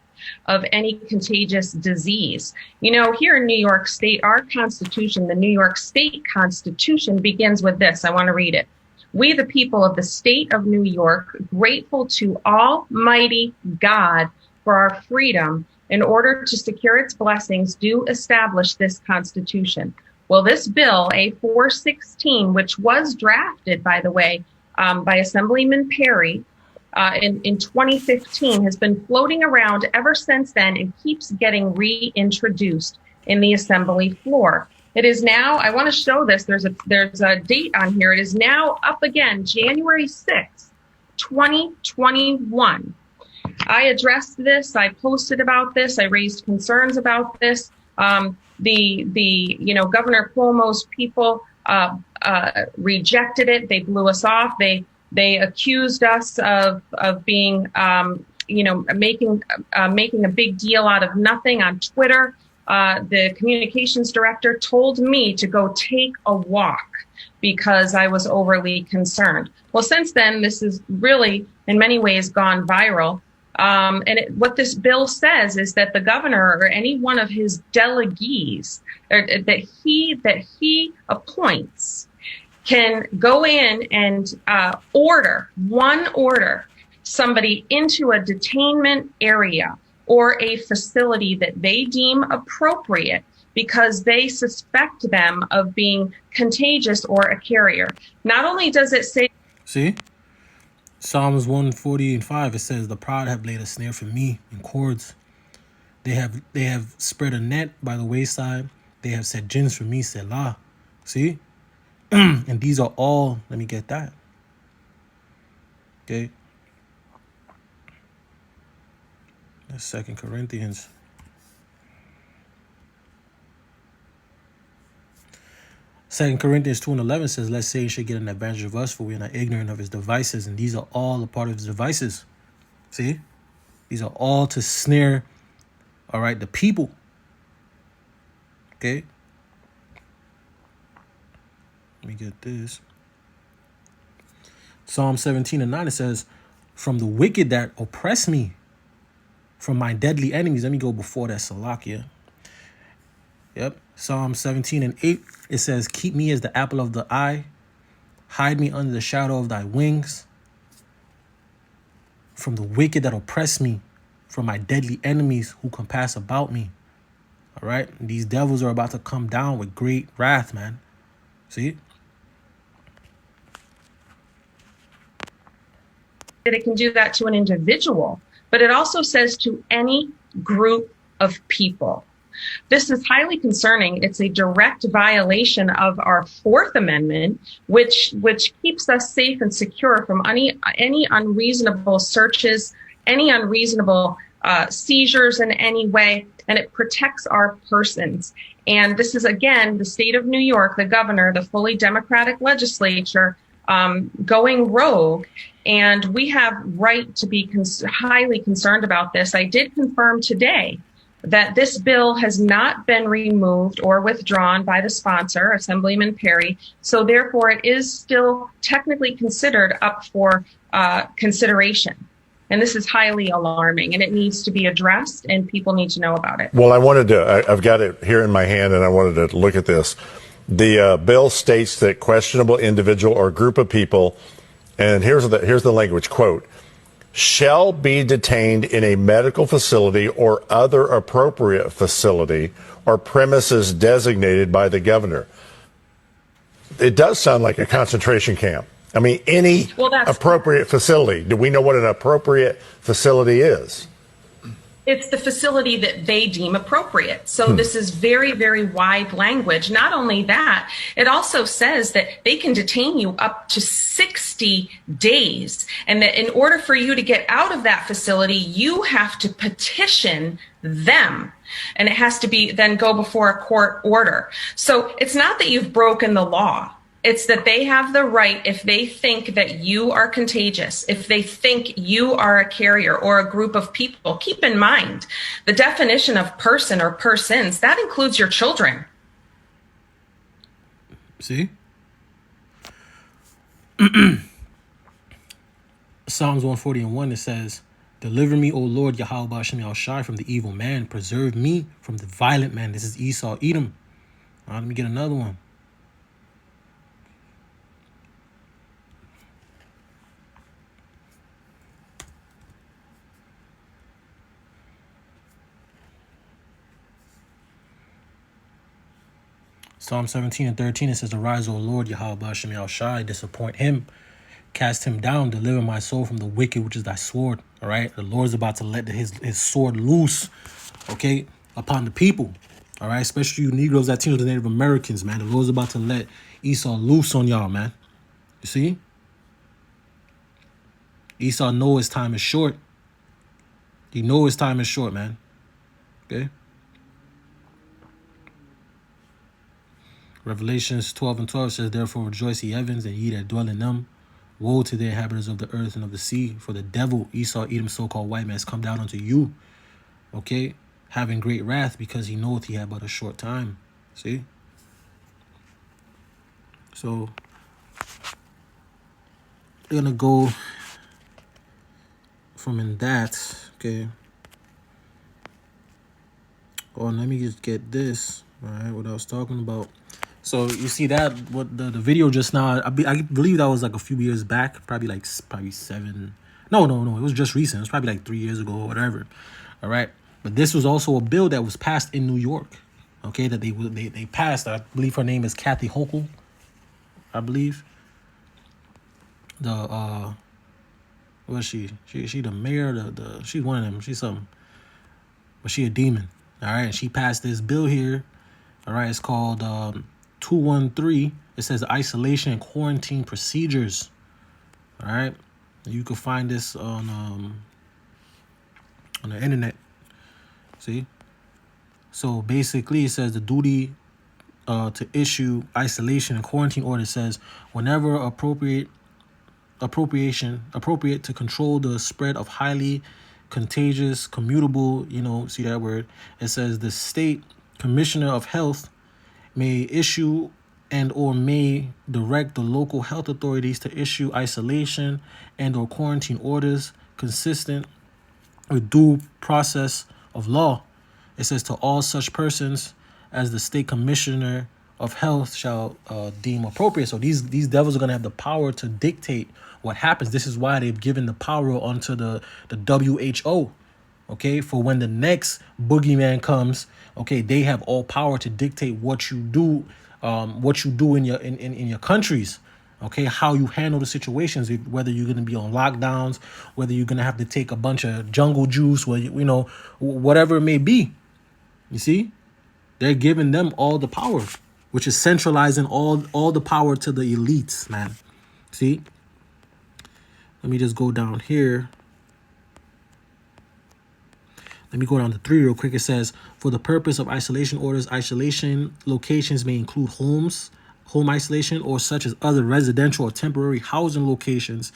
of any contagious disease. Here in New York State, our Constitution, the New York State Constitution, begins with this. I want to read it. We, the people of the state of New York, grateful to Almighty God for our freedom, in order to secure its blessings, do establish this Constitution. Well, this bill, A 416, which was drafted, by the way, by Assemblyman Perry in 2015, has been floating around ever since then and keeps getting reintroduced in the Assembly floor. It is now, I want to show this, there's a date on here. It is now up again, January 6th, 2021. I addressed this, I posted about this, I raised concerns about this. Governor Cuomo's people rejected it. They blew us off. They accused us of being making a big deal out of nothing on Twitter. The communications director told me to go take a walk because I was overly concerned. Well, since then, this has really, in many ways, gone viral. What this bill says is that the governor or any one of his delegates that he appoints can go in and order somebody into a detainment area or a facility that they deem appropriate because they suspect them of being contagious or a carrier. Not only does it say... See? Psalms 140:5, it says, the proud have laid a snare for me in cords. They have spread a net by the wayside. They have set gins for me, Selah. See? And these are all, let me get that. Okay. That's 2 Corinthians. 2 Corinthians 2:11 says, let's say he should get an advantage of us, for we are not ignorant of his devices. And these are all a part of his devices. See? These are all to snare, all right, the people. Okay? Let me get this. Psalm 17:9, it says, from the wicked that oppress me, from my deadly enemies. Let me go before that, Salakia. Yep. Psalm 17:8, it says, keep me as the apple of the eye. Hide me under the shadow of thy wings. From the wicked that oppress me, from my deadly enemies who compass about me. All right? These devils are about to come down with great wrath, man. See? That it can do that to an individual, but it also says to any group of people. This is highly concerning. It's a direct violation of our Fourth Amendment, which keeps us safe and secure from any unreasonable searches, any unreasonable seizures in any way, and it protects our persons. And this is, again, the state of New York, the governor, the fully Democratic legislature going rogue. And we have right to be highly concerned about this. I did confirm today that this bill has not been removed or withdrawn by the sponsor, Assemblyman Perry. So therefore, it is still technically considered up for consideration. And this is highly alarming, and it needs to be addressed, and people need to know about it. Well, I've got it here in my hand, and I wanted to look at this. The bill states that questionable individual or group of people, and here's the language, quote, shall be detained in a medical facility or other appropriate facility or premises designated by the governor. It does sound like a concentration camp. I mean, any appropriate facility. Do we know what an appropriate facility is? It's the facility that they deem appropriate. So this is very, very wide language. Not only that, it also says that they can detain you up to 60 days. And that in order for you to get out of that facility, you have to petition them. And it has to be then go before a court order. So it's not that you've broken the law. It's that they have the right, if they think that you are contagious, if they think you are a carrier or a group of people. Keep in mind, the definition of person or persons, that includes your children. See? Psalms 140:1, it says, deliver me, O Lord, Yahweh Hashem Yahushai, from the evil man. Preserve me from the violent man. This is Esau, Edom. Let me get another one. Psalm 17:13, it says, arise, O Lord, Yahweh Hashem Yahushai, disappoint him, cast him down, deliver my soul from the wicked, which is thy sword. All right, the Lord's about to let his sword loose, okay, upon the people. All right, especially you Negroes, Latinos, the Native Americans, man. The Lord's about to let Esau loose on y'all, man. You see? Esau know his time is short. He know his time is short, man. Okay? Revelations 12:12 says, therefore rejoice, ye heavens, and ye that dwell in them. Woe to the inhabitants of the earth and of the sea, for the devil, Esau, Edom, so-called white man, has come down unto you, okay, having great wrath, because he knoweth he had but a short time. See? So, we're going to go from in that, okay. Oh, let me just get this, all right, what I was talking about. So you see that what the video just now, I believe that was like a few years back, probably 7. No, it was just recent. It was probably like 3 years ago or whatever. All right, but this was also a bill that was passed in New York. Okay, that they passed. I believe her name is Kathy Hochul. I believe. What is she? She the mayor. She's one of them. She's something, but she a demon. All right, and she passed this bill here. All right, it's called 213. It says isolation and quarantine procedures. All right, you can find this on the internet. See, so basically it says the duty to issue isolation and quarantine order says whenever appropriate to control the spread of highly contagious, commutable, see that word, it says the state commissioner of health may issue and or may direct the local health authorities to issue isolation and or quarantine orders consistent with due process of law. It says to all such persons as the state commissioner of health shall deem appropriate. So these devils are going to have the power to dictate what happens. This is why they've given the power onto the WHO. Okay, for when the next boogeyman comes, okay, they have all power to dictate what you do in your countries. Okay, how you handle the situations, whether you're going to be on lockdowns, whether you're going to have to take a bunch of jungle juice, whatever it may be. You see, they're giving them all the power, which is centralizing all the power to the elites, man. See, let me just go down here. Let me go down to 3 real quick. It says, for the purpose of isolation orders, isolation locations may include home isolation, or such as other residential or temporary housing locations.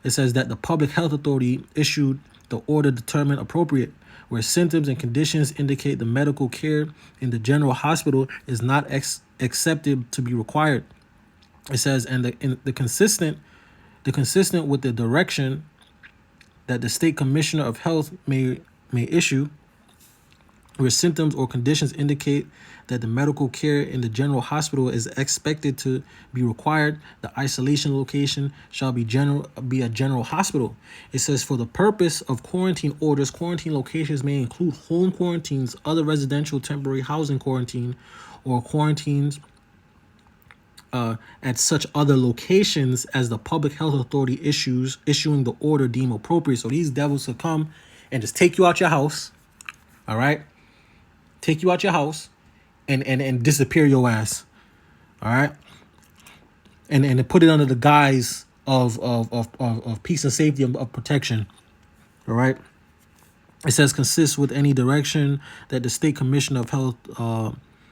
It says that the public health authority issued the order determined appropriate, where symptoms and conditions indicate the medical care in the general hospital is not accepted to be required. It says, and the consistent with the direction that the state commissioner of health may issue, where symptoms or conditions indicate that the medical care in the general hospital is expected to be required, the isolation location shall be a general hospital. It says, for the purpose of quarantine orders, quarantine locations may include home quarantines, other residential temporary housing quarantine, or quarantines at such other locations as the public health authority issuing the order deem appropriate. So these devils will come and just take you out your house, all right? Take you out your house and disappear your ass, all right? And put it under the guise of peace and safety, of protection, all right? It says consists with any direction that the state commissioner of health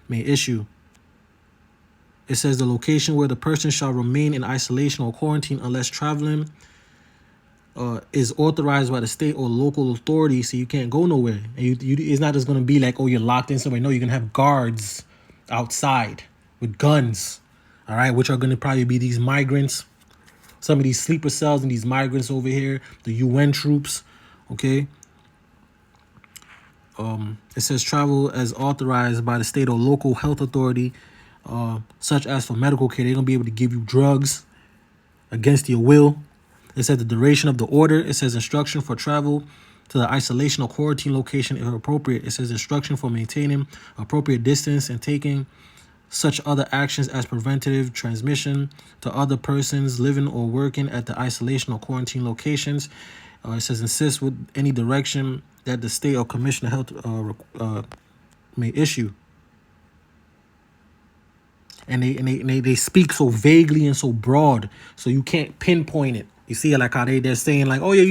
may issue. It says the location where the person shall remain in isolation or quarantine unless traveling is authorized by the state or local authority, so you can't go nowhere. And it's not just going to be like, oh, you're locked in somewhere. No, you're going to have guards outside with guns, all right, which are going to probably be these migrants, some of these sleeper cells and these migrants over here, the UN troops, okay? It says travel as authorized by the state or local health authority, such as for medical care. They're going to be able to give you drugs against your will. It says the duration of the order. It says instruction for travel to the isolation or quarantine location if appropriate. It says instruction for maintaining appropriate distance and taking such other actions as preventative transmission to other persons living or working at the isolation or quarantine locations. It says insist with any direction that the state or commissioner of health may issue. And they speak so vaguely and so broad, so you can't pinpoint it. You see, like how they're saying, like, oh yeah,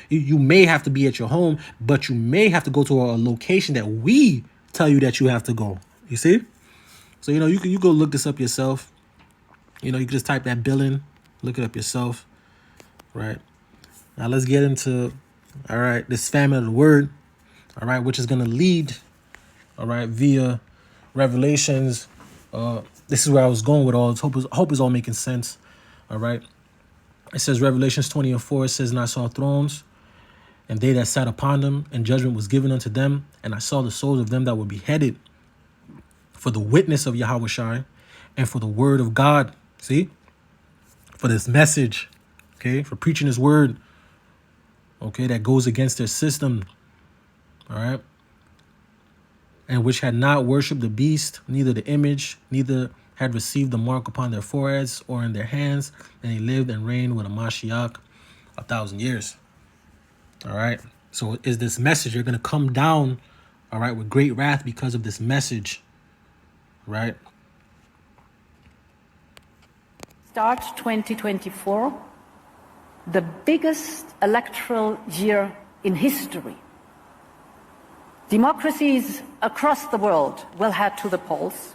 you may have to be at your home, but you may have to go to a location that we tell you that you have to go. You see? So you can go look this up yourself. You can just type that bill in, look it up yourself. Right. Now let's get into this famine of the word, which is gonna lead, via Revelations. This is where I was going with all this. Hope is all making sense. All right. It says Revelations 20:4. It says, and I saw thrones, and they that sat upon them, and judgment was given unto them. And I saw the souls of them that were beheaded for the witness of Yahushua and for the word of God. See? For this message, okay? For preaching his word, okay? That goes against their system, all right? And which had not worshipped the beast, neither the image, neither had received the mark upon their foreheads or in their hands, and they lived and reigned with a Mashiach 1,000 years. All right. So is this message, you're going to come down, all right, with great wrath because of this message, right? Start 2024, the biggest electoral year in history. Democracies across the world will head to the polls,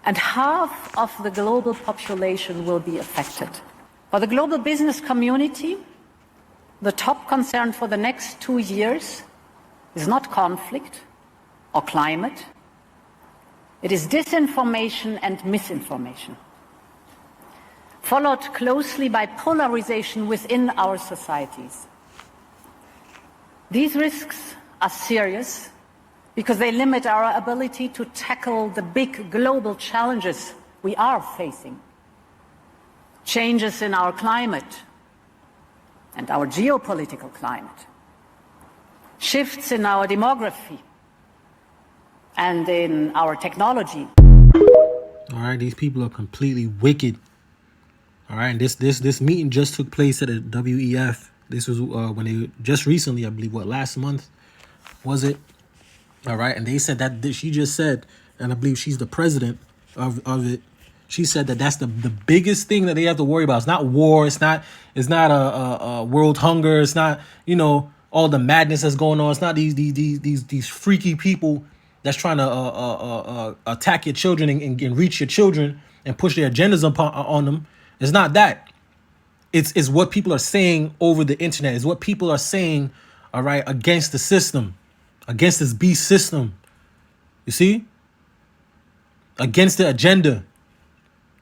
and half of the global population will be affected. For the global business community, the top concern for the next 2 years is not conflict or climate. It is disinformation and misinformation, followed closely by polarization within our societies. These risks are serious because they limit our ability to tackle the big global challenges we are facing. Changes in our climate and our geopolitical climate, shifts in our demography and in our technology. All right, these people are completely wicked. All right, and this meeting just took place at a WEF. This was when they just recently, I believe, last month was it? All right, and they said that she just said, and I believe she's the president of it. She said that that's the biggest thing that they have to worry about. It's not war. It's not a world hunger. It's not, you know, all the madness that's going on. It's not these freaky people that's trying to attack your children and reach your children and push their agendas on them. It's not that. It's what people are saying over the internet. It's what people are saying, all right, against the system, against this beast system. You see? Against the agenda.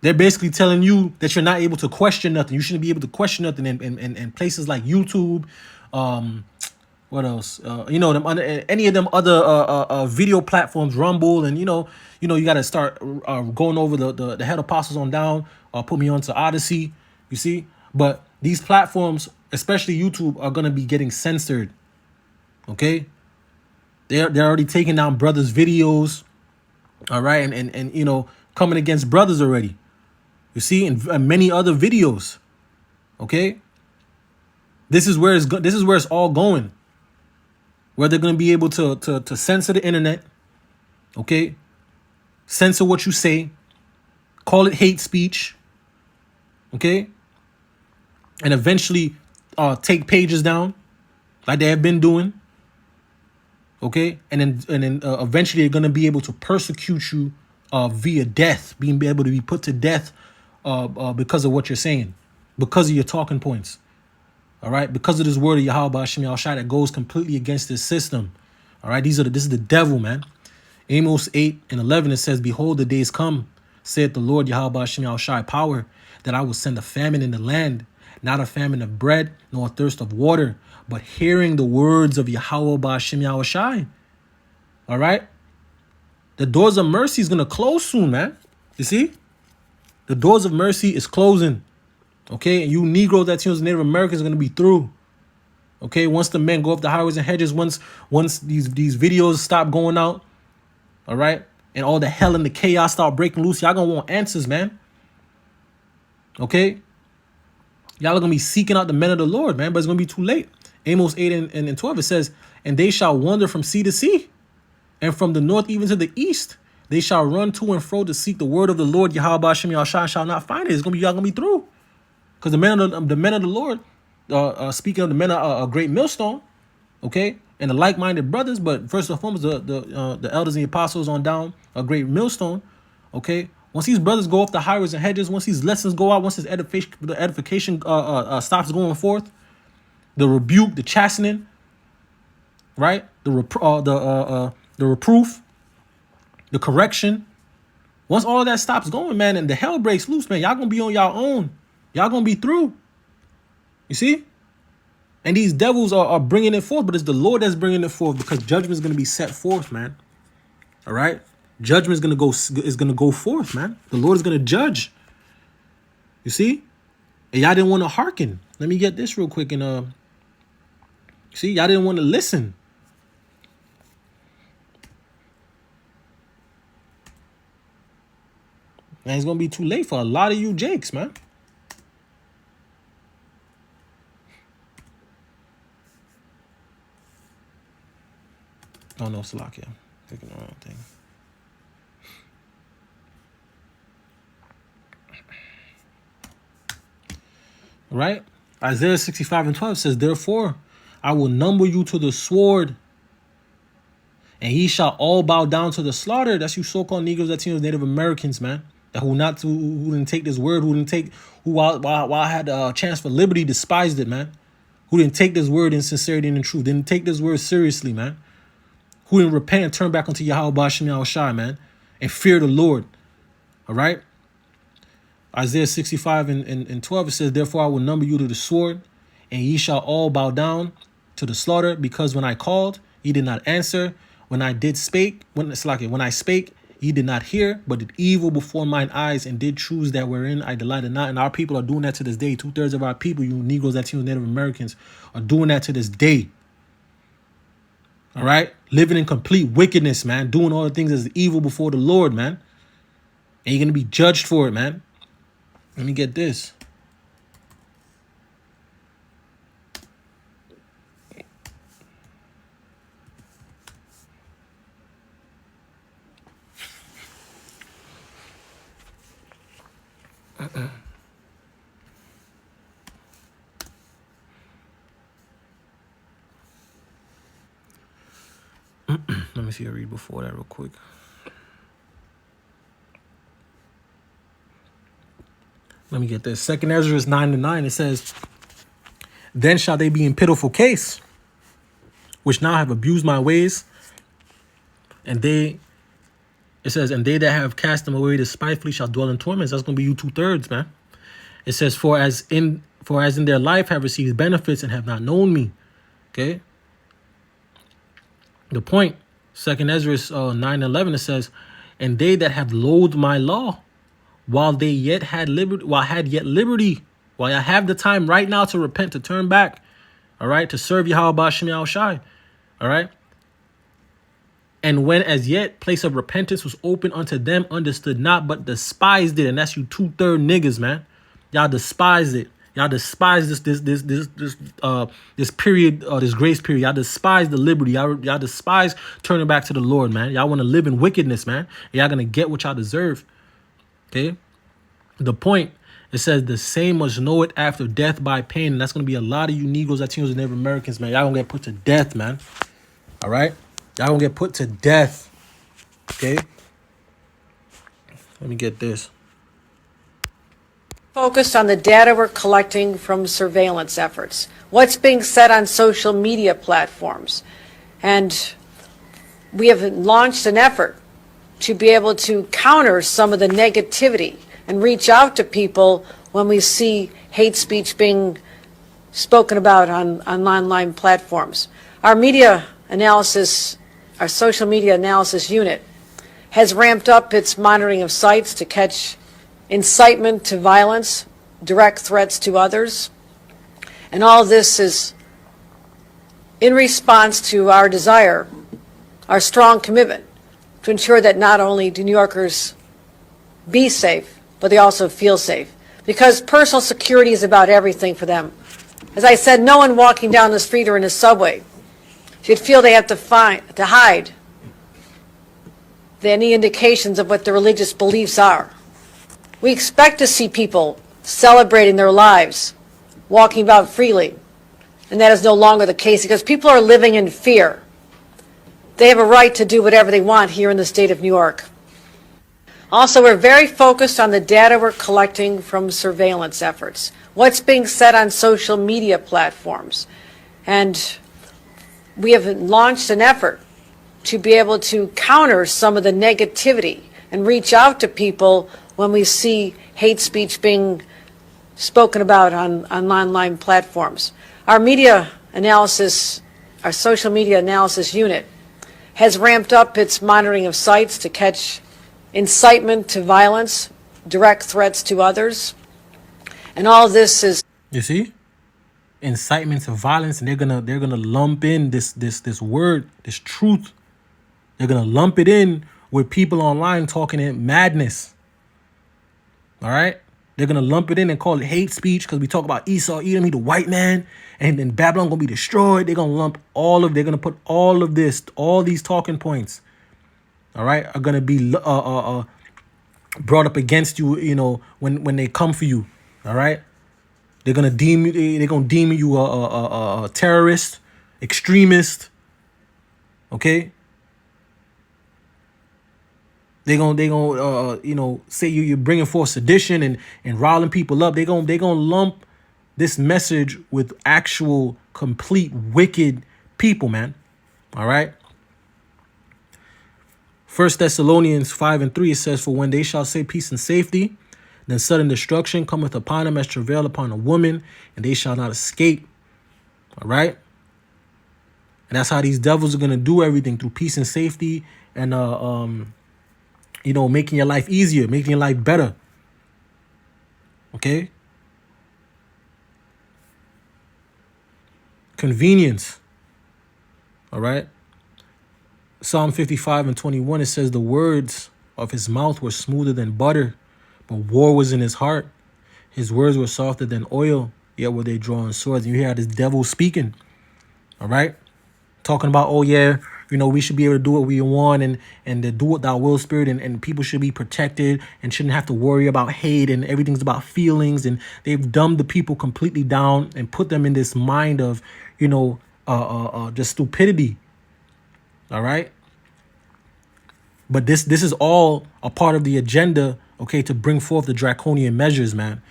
They're basically telling you that you're not able to question nothing. You shouldn't be able to question nothing in places like YouTube. What else? You know, any of them other video platforms, Rumble, and you know, you got to start going over the head apostles on down. Put me onto Odyssey. You see, but these platforms, especially YouTube, are gonna be getting censored. Okay, they're already taking down brothers' videos. All right, and you know, coming against brothers already. You see, and many other videos. Okay, this is where it's all going. Where they're going to be able to censor the internet, okay? Censor what you say, call it hate speech, okay? And eventually take pages down, like they have been doing, okay? And then eventually they're going to be able to persecute you via death, being able to be put to death because of what you're saying, because of your talking points. All right, because of this word of Yahweh Hashem Yahushua that goes completely against this system. All right, this is the devil, man. Amos 8:11, it says, "Behold, the days come, saith the Lord Yahweh Hashem Yahushua, power, that I will send a famine in the land, not a famine of bread, nor a thirst of water, but hearing the words of Yahweh Hashem Yahushua." All right, the doors of mercy is gonna close soon, man. You see, the doors of mercy is closing. Okay, and you Negroes, Latinos, Native Americans are going to be through. Okay, once the men go up the highways and hedges, once these videos stop going out, all right, and all the hell and the chaos start breaking loose, y'all going to want answers, man. Okay, y'all are going to be seeking out the men of the Lord, man, but it's going to be too late. Amos 8 and 12, it says, "And they shall wander from sea to sea, and from the north even to the east. They shall run to and fro to seek the word of the Lord, Yahweh Hashem Yahushua, shall not find it." It's going to be, y'all going to be through. Because the men of the Lord, speaking of the men of a great millstone, okay, and the like-minded brothers, but first and foremost, the elders and the apostles on down, a great millstone, okay. Once these brothers go off the highways and hedges, once these lessons go out, once the edification stops going forth, the rebuke, the chastening, right, the reproof, the correction. Once all of that stops going, man, and the hell breaks loose, man, y'all gonna be on y'all own. Y'all gonna be through. You see? And these devils are bringing it forth, but it's the Lord that's bringing it forth because judgment is gonna be set forth, man. All right? Judgment is gonna go forth, man. The Lord is gonna judge. You see? And y'all didn't want to hearken. Let me get this real quick. And see, y'all didn't want to listen. And it's gonna be too late for a lot of you Jakes, man. Oh no, Salakia. Picking the wrong thing. Right? Isaiah 65:12 says, "Therefore, I will number you to the sword, and ye shall all bow down to the slaughter." That's you so-called Negroes, Latinos, Native Americans, man. That who didn't take this word, who while I had a chance for liberty, despised it, man. Who didn't take this word in sincerity and in truth, didn't take this word seriously, man. Who didn't repent and turn back unto Yahweh Hashem Yahushua, man. and fear the Lord. All right. Isaiah 65 and 12, it says, therefore I will number you to the sword, and ye shall all bow down to the slaughter, because when I called, ye did not answer. When I spake, ye did not hear, but did evil before mine eyes, and did choose that wherein I delighted not. And our people are doing that to this day. 2/3 of our people, you Negroes, Latinos, Native Americans, are doing that to this day. All right? Living in complete wickedness, man. Doing all the things that's evil before the Lord, man. And you're going to be judged for it, man. Let me get this. Let me see. I read before that real quick. Let me get this. 2 Ezra 9-9. It says, then shall they be in pitiful case, which now have abused my ways, and it says, and they that have cast them away despitefully shall dwell in torments. That's going to be you 2/3, man. It says, for as in their life have received benefits and have not known me. Okay. The point, 2 Ezra 9:11, it says, and they that have loathed my law, while they yet had liberty, while I have the time right now to repent, to turn back, all right, to serve Yahweh Ba'ashem Yahushai, all right. And when as yet place of repentance was open unto them, understood not, but despised it. And that's you 2/3 niggas, man. Y'all despised it. Y'all despise this period, this grace period. Y'all despise the liberty. Y'all despise turning back to the Lord, man. Y'all want to live in wickedness, man. Y'all gonna get what y'all deserve. Okay. The point, it says the same must know it after death by pain. And that's gonna be a lot of you Negroes, Latinos, and Native Americans, man. Y'all gonna get put to death, man. All right. Y'all gonna get put to death. Okay. Let me get this. Focused on the data we're collecting from surveillance efforts, what's being said on social media platforms. And we have launched an effort to be able to counter some of the negativity and reach out to people when we see hate speech being spoken about on online platforms. Our social media analysis unit has ramped up its monitoring of sites to catch incitement to violence, direct threats to others. And all this is in response to our desire, our strong commitment to ensure that not only do New Yorkers be safe, but they also feel safe. Because personal security is about everything for them. As I said, no one walking down the street or in a subway should feel they have to hide any indications of what their religious beliefs are. We expect to see people celebrating their lives, walking about freely, and that is no longer the case because people are living in fear. They have a right to do whatever they want here in the state of New York. Also, we're very focused on the data we're collecting from surveillance efforts, what's being said on social media platforms. And we have launched an effort to be able to counter some of the negativity and reach out to people when we see hate speech being spoken about on online platforms. Our social media analysis unit has ramped up its monitoring of sites to catch incitement to violence, direct threats to others. And all this is, You see? Incitement to violence, and they're gonna lump in this word, this truth. They're gonna lump it in with people online talking in madness. All right? They're gonna lump it in and call it hate speech because we talk about Esau, Edom, he the white man, and then Babylon gonna be destroyed. They're gonna put all of this, all these talking points, all right, are gonna be brought up against you, you know, when they come for you. All right? They're gonna deem you a terrorist, extremist. Okay. They're gonna say you're bringing forth sedition and riling people up. They're gonna lump this message with actual complete wicked people, man. All right. 1 Thessalonians 5:3, it says, for when they shall say peace and safety, then sudden destruction cometh upon them as travail upon a woman, and they shall not escape. All right? And that's how these devils are going to do everything, through peace and safety and, you know, making your life easier, making your life better. Okay? Convenience. All right? Psalm 55:21, it says, the words of his mouth were smoother than butter, but war was in his heart. His words were softer than oil, yet were they drawing swords. And you hear this devil speaking. All right? Talking about, oh yeah, you know, we should be able to do what we want and to do what thou will, spirit, and people should be protected and shouldn't have to worry about hate, and everything's about feelings. And they've dumbed the people completely down and put them in this mind of, you know, just stupidity. All right. But this is all a part of the agenda, okay, to bring forth the draconian measures, man.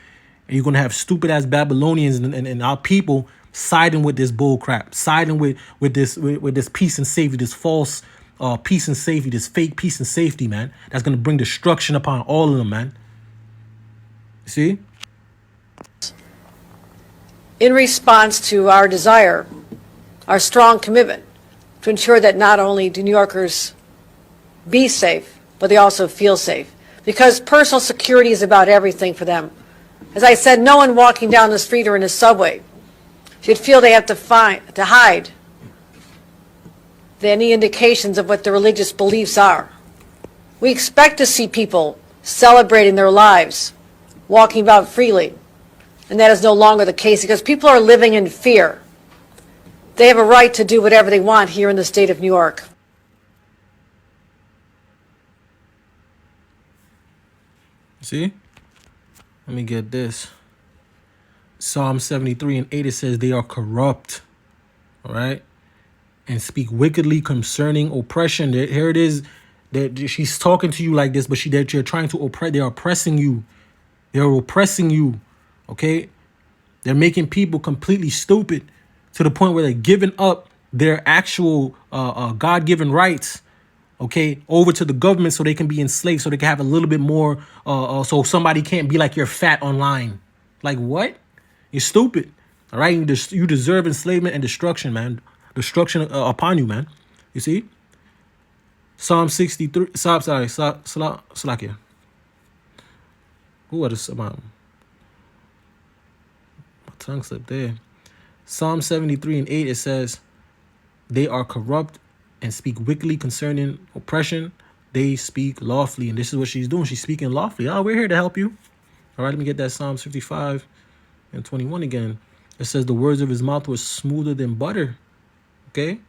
And you're going to have stupid ass Babylonians and our people siding with this bull crap, siding with this peace and safety, this false peace and safety, this fake peace and safety, man. That's going to bring destruction upon all of them, man. See? In response to our desire, our strong commitment to ensure that not only do New Yorkers be safe, but they also feel safe. Because personal security is about everything for them. As I said, no one walking down the street or in a subway should feel they have to hide any indications of what their religious beliefs are. We expect to see people celebrating their lives, walking about freely, and that is no longer the case because people are living in fear. They have a right to do whatever they want here in the state of New York. See? Let me get this. Psalm 73:8, it says they are corrupt. All right? And speak wickedly concerning oppression. Here it is. That she's talking to you like this, but that you're trying to oppress. They're oppressing you. They're oppressing you. Okay? They're making people completely stupid to the point where they're giving up their actual God-given rights, okay, over to the government so they can be enslaved, so they can have a little bit more, so somebody can't be like, you're fat online. Like, what? You're stupid. All right? You deserve enslavement and destruction, man. Destruction upon you, man. You see? Psalm 63, Salakia. Who was my tongue slipped there. Psalm 73:8, it says, they are corrupt and speak wickedly concerning oppression. They speak lawfully. And this is what she's doing. She's speaking lawfully. Oh, we're here to help you. All right, let me get that Psalms 55:21 again. It says the words of his mouth were smoother than butter. Okay?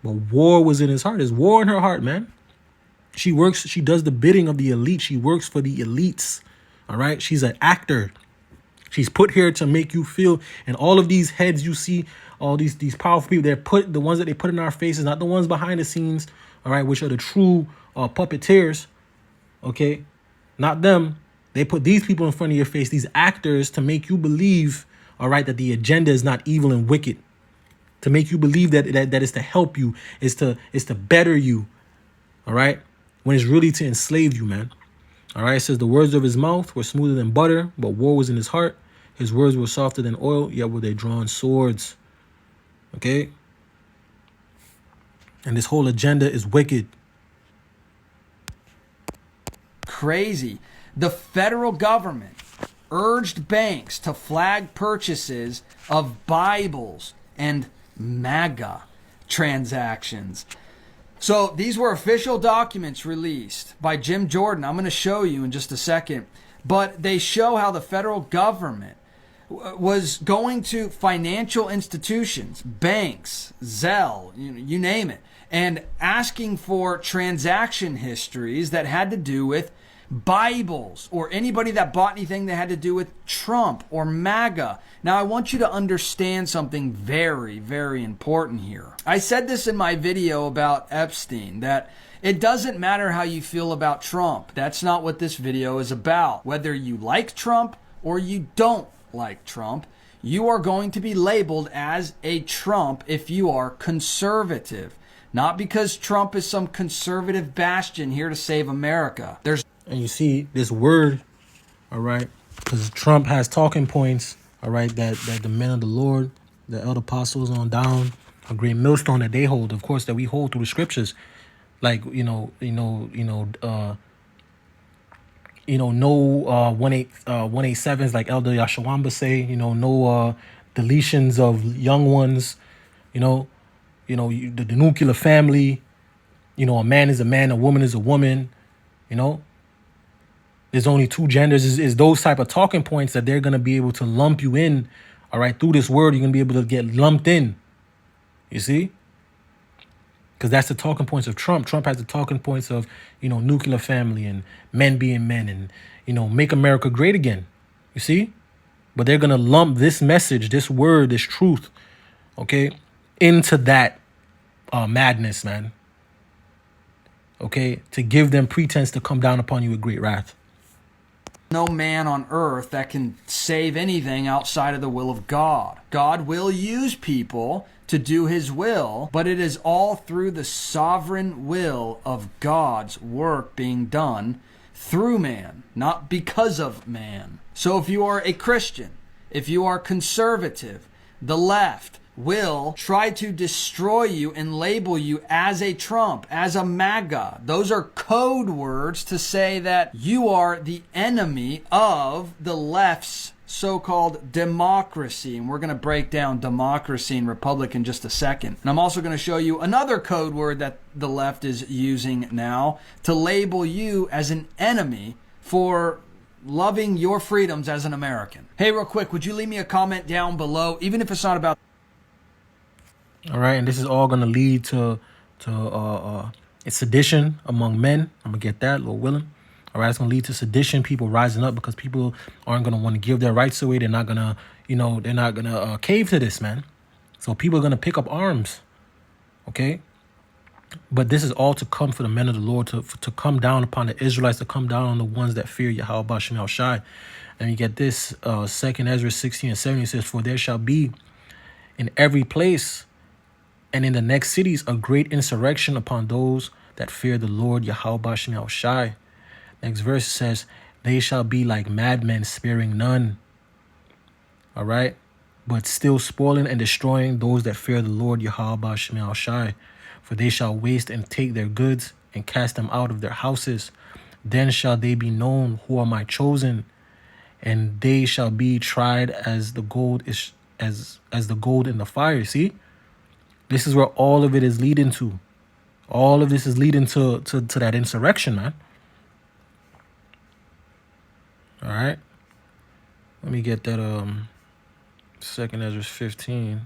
But war was in his heart. There's war in her heart, man. She does the bidding of the elite. She works for the elites. All right? She's an actor. She's put here to make you feel, and all of these heads you see, all these powerful people, the ones that they put in our faces, not the ones behind the scenes, all right, which are the true puppeteers, okay? Not them. They put these people in front of your face, these actors, to make you believe, all right, that the agenda is not evil and wicked, to make you believe that is to help you, is to better you, all right, when it's really to enslave you, man. All right, it says the words of his mouth were smoother than butter, but war was in his heart. His words were softer than oil, yet were they drawn swords. Okay? And this whole agenda is wicked. Crazy. The federal government urged banks to flag purchases of Bibles and MAGA transactions. So these were official documents released by Jim Jordan. I'm going to show you in just a second. But they show how the federal government was going to financial institutions, banks, Zelle, you name it, and asking for transaction histories that had to do with Bibles or anybody that bought anything that had to do with Trump or MAGA. Now, I want you to understand something very, very important here. I said this in my video about Epstein, that it doesn't matter how you feel about Trump. That's not what this video is about. Whether you like Trump or you don't like Trump, you are going to be labeled as a Trump if you are conservative. Not because Trump is some conservative bastion here to save America. And you see this word, all right, because Trump has talking points, all right, that the men of the Lord, the elder apostles on down, a great millstone that they hold, of course, that we hold through the scriptures, like no 187s like Elder Yashawamba say, no deletions of young ones, the nuclear family, a man is a man, a woman is a woman, there's only two genders, is those type of talking points that they're going to be able to lump you in, all right, through this word, you're going to be able to get lumped in, you see? Because that's the talking points of Trump. Trump has the talking points of, nuclear family and men being men and, make America great again. You see? But they're going to lump this message, this word, this truth, okay, into that madness, man. Okay? To give them pretense to come down upon you with great wrath. No man on earth that can save anything outside of the will of God. God will use people to do his will, but it is all through the sovereign will of God's work being done through man, not because of man. So if you are a Christian, if you are conservative, the left will try to destroy you and label you as a Trump, as a MAGA. Those are code words to say that you are the enemy of the left's so-called democracy. And we're going to break down democracy and republic in just a second. And I'm also going to show you another code word that the left is using now to label you as an enemy for loving your freedoms as an American. Hey, real quick, would you leave me a comment down below, even if it's not about... All right, and this is all going to lead to sedition among men. I'm going to get that, Lord willing. All right, it's going to lead to sedition, people rising up because people aren't going to want to give their rights away. They're not going to, they're not going to cave to this, man. So people are going to pick up arms, okay? But this is all to come for the men of the Lord, to come down upon the Israelites, to come down on the ones that fear Yahweh Bashem El Shai. And you get this, 2nd Ezra 16 and 17 says, for there shall be in every place and in the next cities a great insurrection upon those that fear the Lord Yahweh Bashem El Shai. Next verse says, they shall be like madmen, sparing none. All right? But still spoiling and destroying those that fear the Lord Yahweh Bashem El Shai. For they shall waste and take their goods and cast them out of their houses. Then shall they be known who are my chosen, and they shall be tried as the gold is as the gold in the fire. See? This is where all of it is leading to. All of this is leading to that insurrection, man. All right. Let me get that 2nd Ezra 15.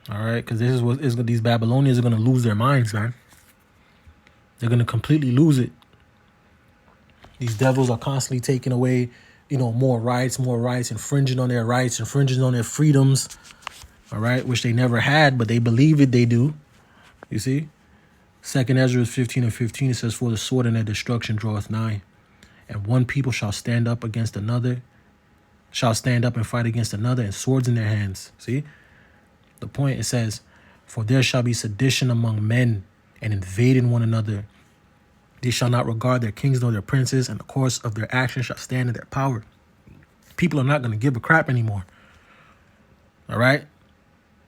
All right, because this is what these Babylonians are going to lose their minds, man. They're going to completely lose it. These devils are constantly taking away, more rights, infringing on their rights, infringing on their freedoms. All right, which they never had, but they believe it, they do. You see? 2nd Ezra 15 and 15, it says, for the sword and their destruction draweth nigh. And one people shall stand up against another, shall stand up and fight against another, and swords in their hands. See? The point, it says, for there shall be sedition among men, and invading one another. They shall not regard their kings nor their princes, and the course of their actions shall stand in their power. People are not going to give a crap anymore. All right?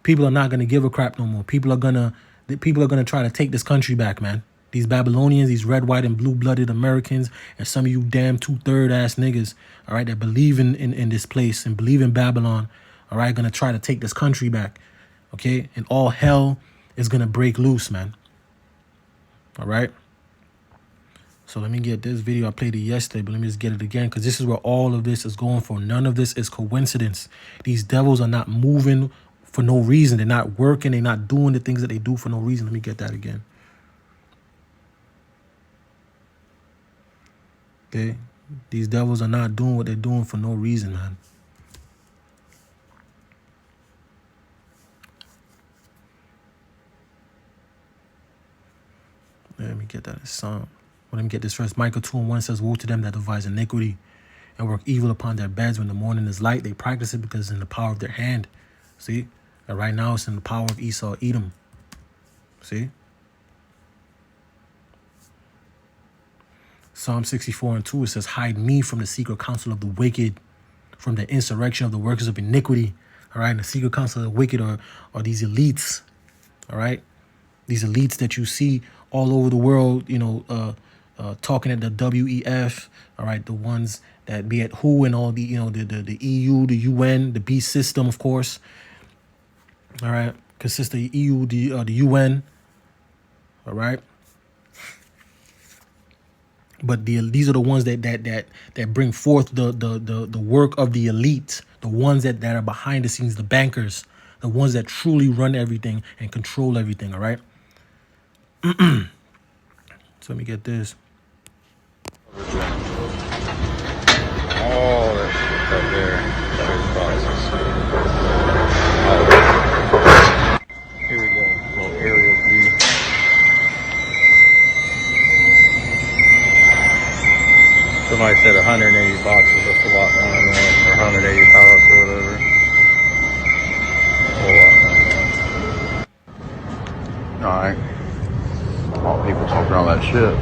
People are not going to give a crap no more. People are going to try to take this country back, man. These Babylonians, these red, white, and blue-blooded Americans, and some of you damn 2/3 ass niggas, all right, that believe in this place and believe in Babylon, all right, going to try to take this country back, okay? And all hell is going to break loose, man. All right? So let me get this video. I played it yesterday, but let me just get it again, because this is where all of this is going for. None of this is coincidence. These devils are not moving for no reason. They're not working. They're not doing the things that they do for no reason. Let me get that again. Okay? These devils are not doing what they're doing for no reason, man. Let me get that in Psalm. Let me get this first. Micah 2 and 1 says, woe to them that devise iniquity and work evil upon their beds when the morning is light. They practice it because it's in the power of their hand. See? And right now it's in the power of Esau, Edom. See? Psalm 64:2, it says, hide me from the secret counsel of the wicked, from the insurrection of the workers of iniquity. All right, and the secret counsel of the wicked are these elites. All right, these elites that you see all over the world, talking at the WEF. All right, the ones that be at WHO and all the, the EU, the UN, the beast system, of course. All right, consists of the EU, the UN. All right. But these are the ones that bring forth the work of the elite, the ones that are behind the scenes, the bankers, the ones that truly run everything and control everything. All right. So let me get this. All that shit up there, those boxes. Here we go, little aerial view. Somebody said 180 boxes, that's a lot more than that, or 180 pallets or whatever. A lot more than that. Alright. All people talking all that shit.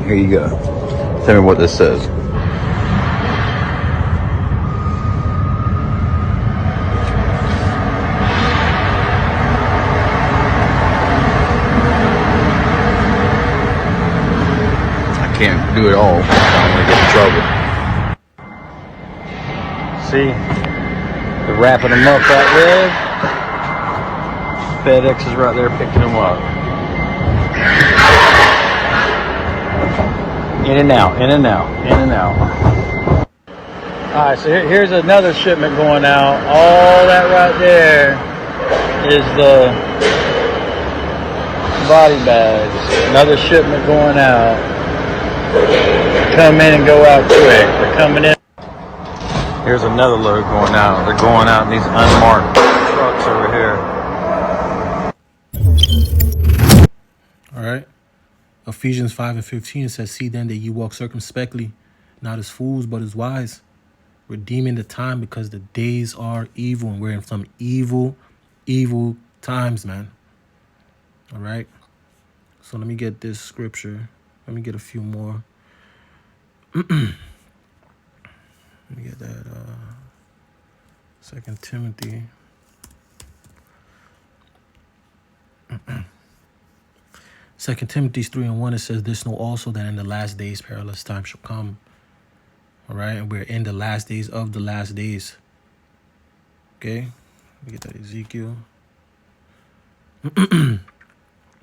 Here you go. Tell me what this says. Can't do it all. I don't want to get in trouble. See, they're wrapping them up right there. FedEx is right there picking them up. In and out, in and out, in and out. All right, so here's another shipment going out. All that right there is the body bags. Another shipment going out. Come in and go out quick. They're coming in. Here's another load going out. They're going out in these unmarked trucks over here. All right. Ephesians 5:15 says, see then that you walk circumspectly, not as fools, but as wise, redeeming the time because the days are evil. And we're in some evil times, man. All right. So let me get this scripture. Let me get a few more. Let me get that 2 Timothy. 2 Timothy 3:1, it says, this know also that in the last days perilous times shall come. All right, and we're in the last days of the last days. Okay, let me get that Ezekiel.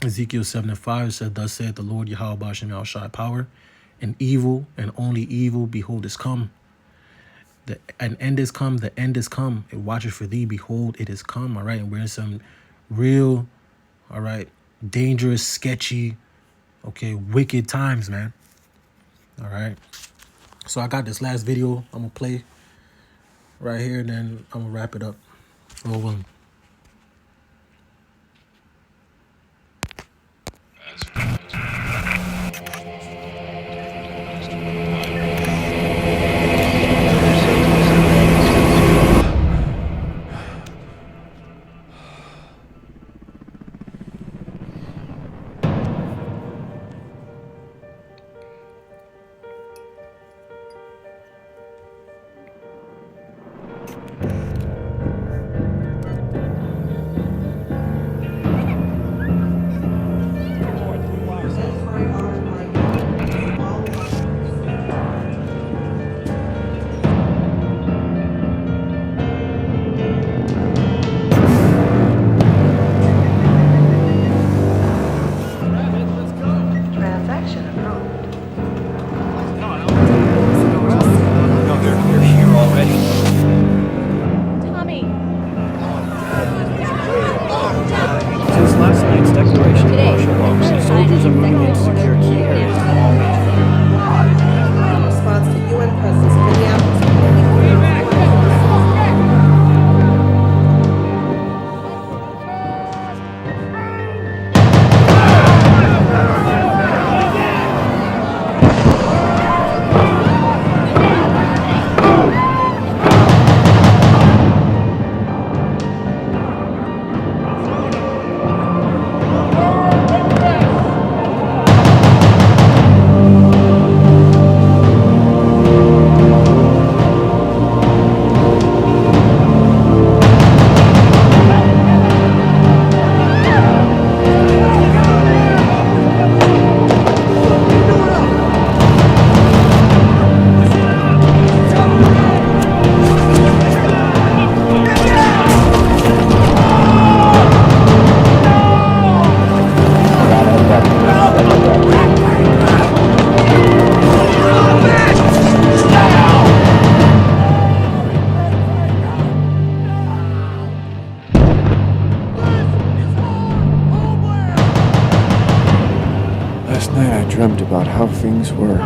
Ezekiel 7:5 said, thus saith the Lord Yahweh Bashem Yahushai power, and evil and only evil, behold, is come. An end is come, the end is come. It watcheth for thee, behold, it is come. All right, and we're in some real, all right, dangerous, sketchy, okay, wicked times, man. All right. So I got this last video I'm going to play right here, and then I'm going to wrap it up. Lord willing. about how things were.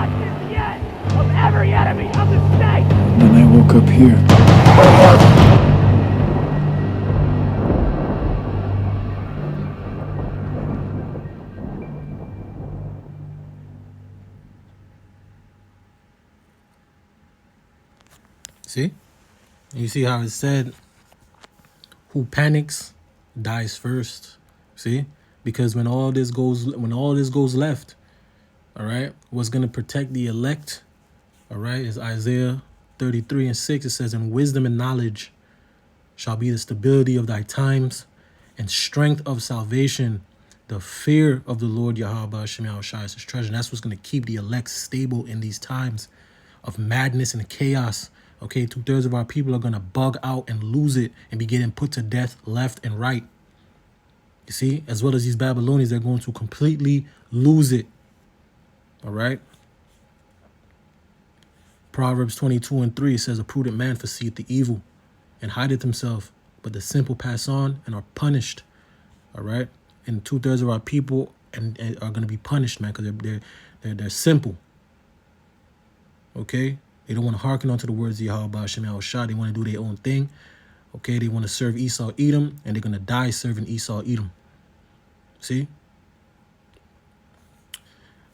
Of every enemy of the state. And then I woke up here. See? You see how it said, who panics dies first. See? Because when all this goes left, all right, what's going to protect the elect, all right, is Isaiah 33:6. It says, and wisdom and knowledge shall be the stability of thy times, and strength of salvation, the fear of the Lord Yahweh Hashem Yahushua is his treasure. And that's what's going to keep the elect stable in these times of madness and chaos. Okay, 2/3 of our people are going to bug out and lose it and be getting put to death left and right. You see, as well as these Babylonians, they're going to completely lose it. All right. Proverbs 22:3 says, a prudent man foreseeth the evil and hideth himself, but the simple pass on and are punished. All right. And 2/3 of our people and are going to be punished, man, because they're simple. Okay. They don't want to hearken onto the words of Yahweh Hashem Yahushua. They want to do their own thing. Okay. They want to serve Esau Edom, and they're going to die serving Esau Edom. See?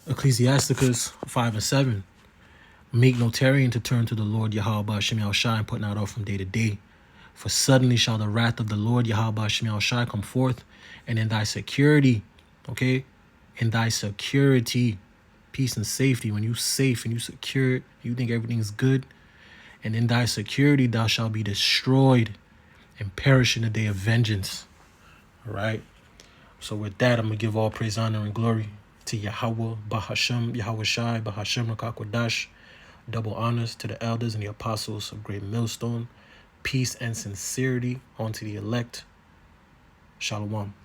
Ecclesiasticus 5:7. Make no tarrying to turn to the Lord Yahweh Hashem Yahushua and put not off from day to day. For suddenly shall the wrath of the Lord Yahweh Hashem Yahushua come forth, and in thy security, okay, in thy security, peace and safety, when you safe and you secure, you think everything's good, and in thy security thou shalt be destroyed and perish in the day of vengeance. All right. So with that, I'm going to give all praise, honor, and glory to Yahweh, Bahashem, Yahweh Shai, Bahashem, Rakakwadash. Double honors to the elders and the apostles of Great Millstone. Peace and sincerity unto the elect. Shalom.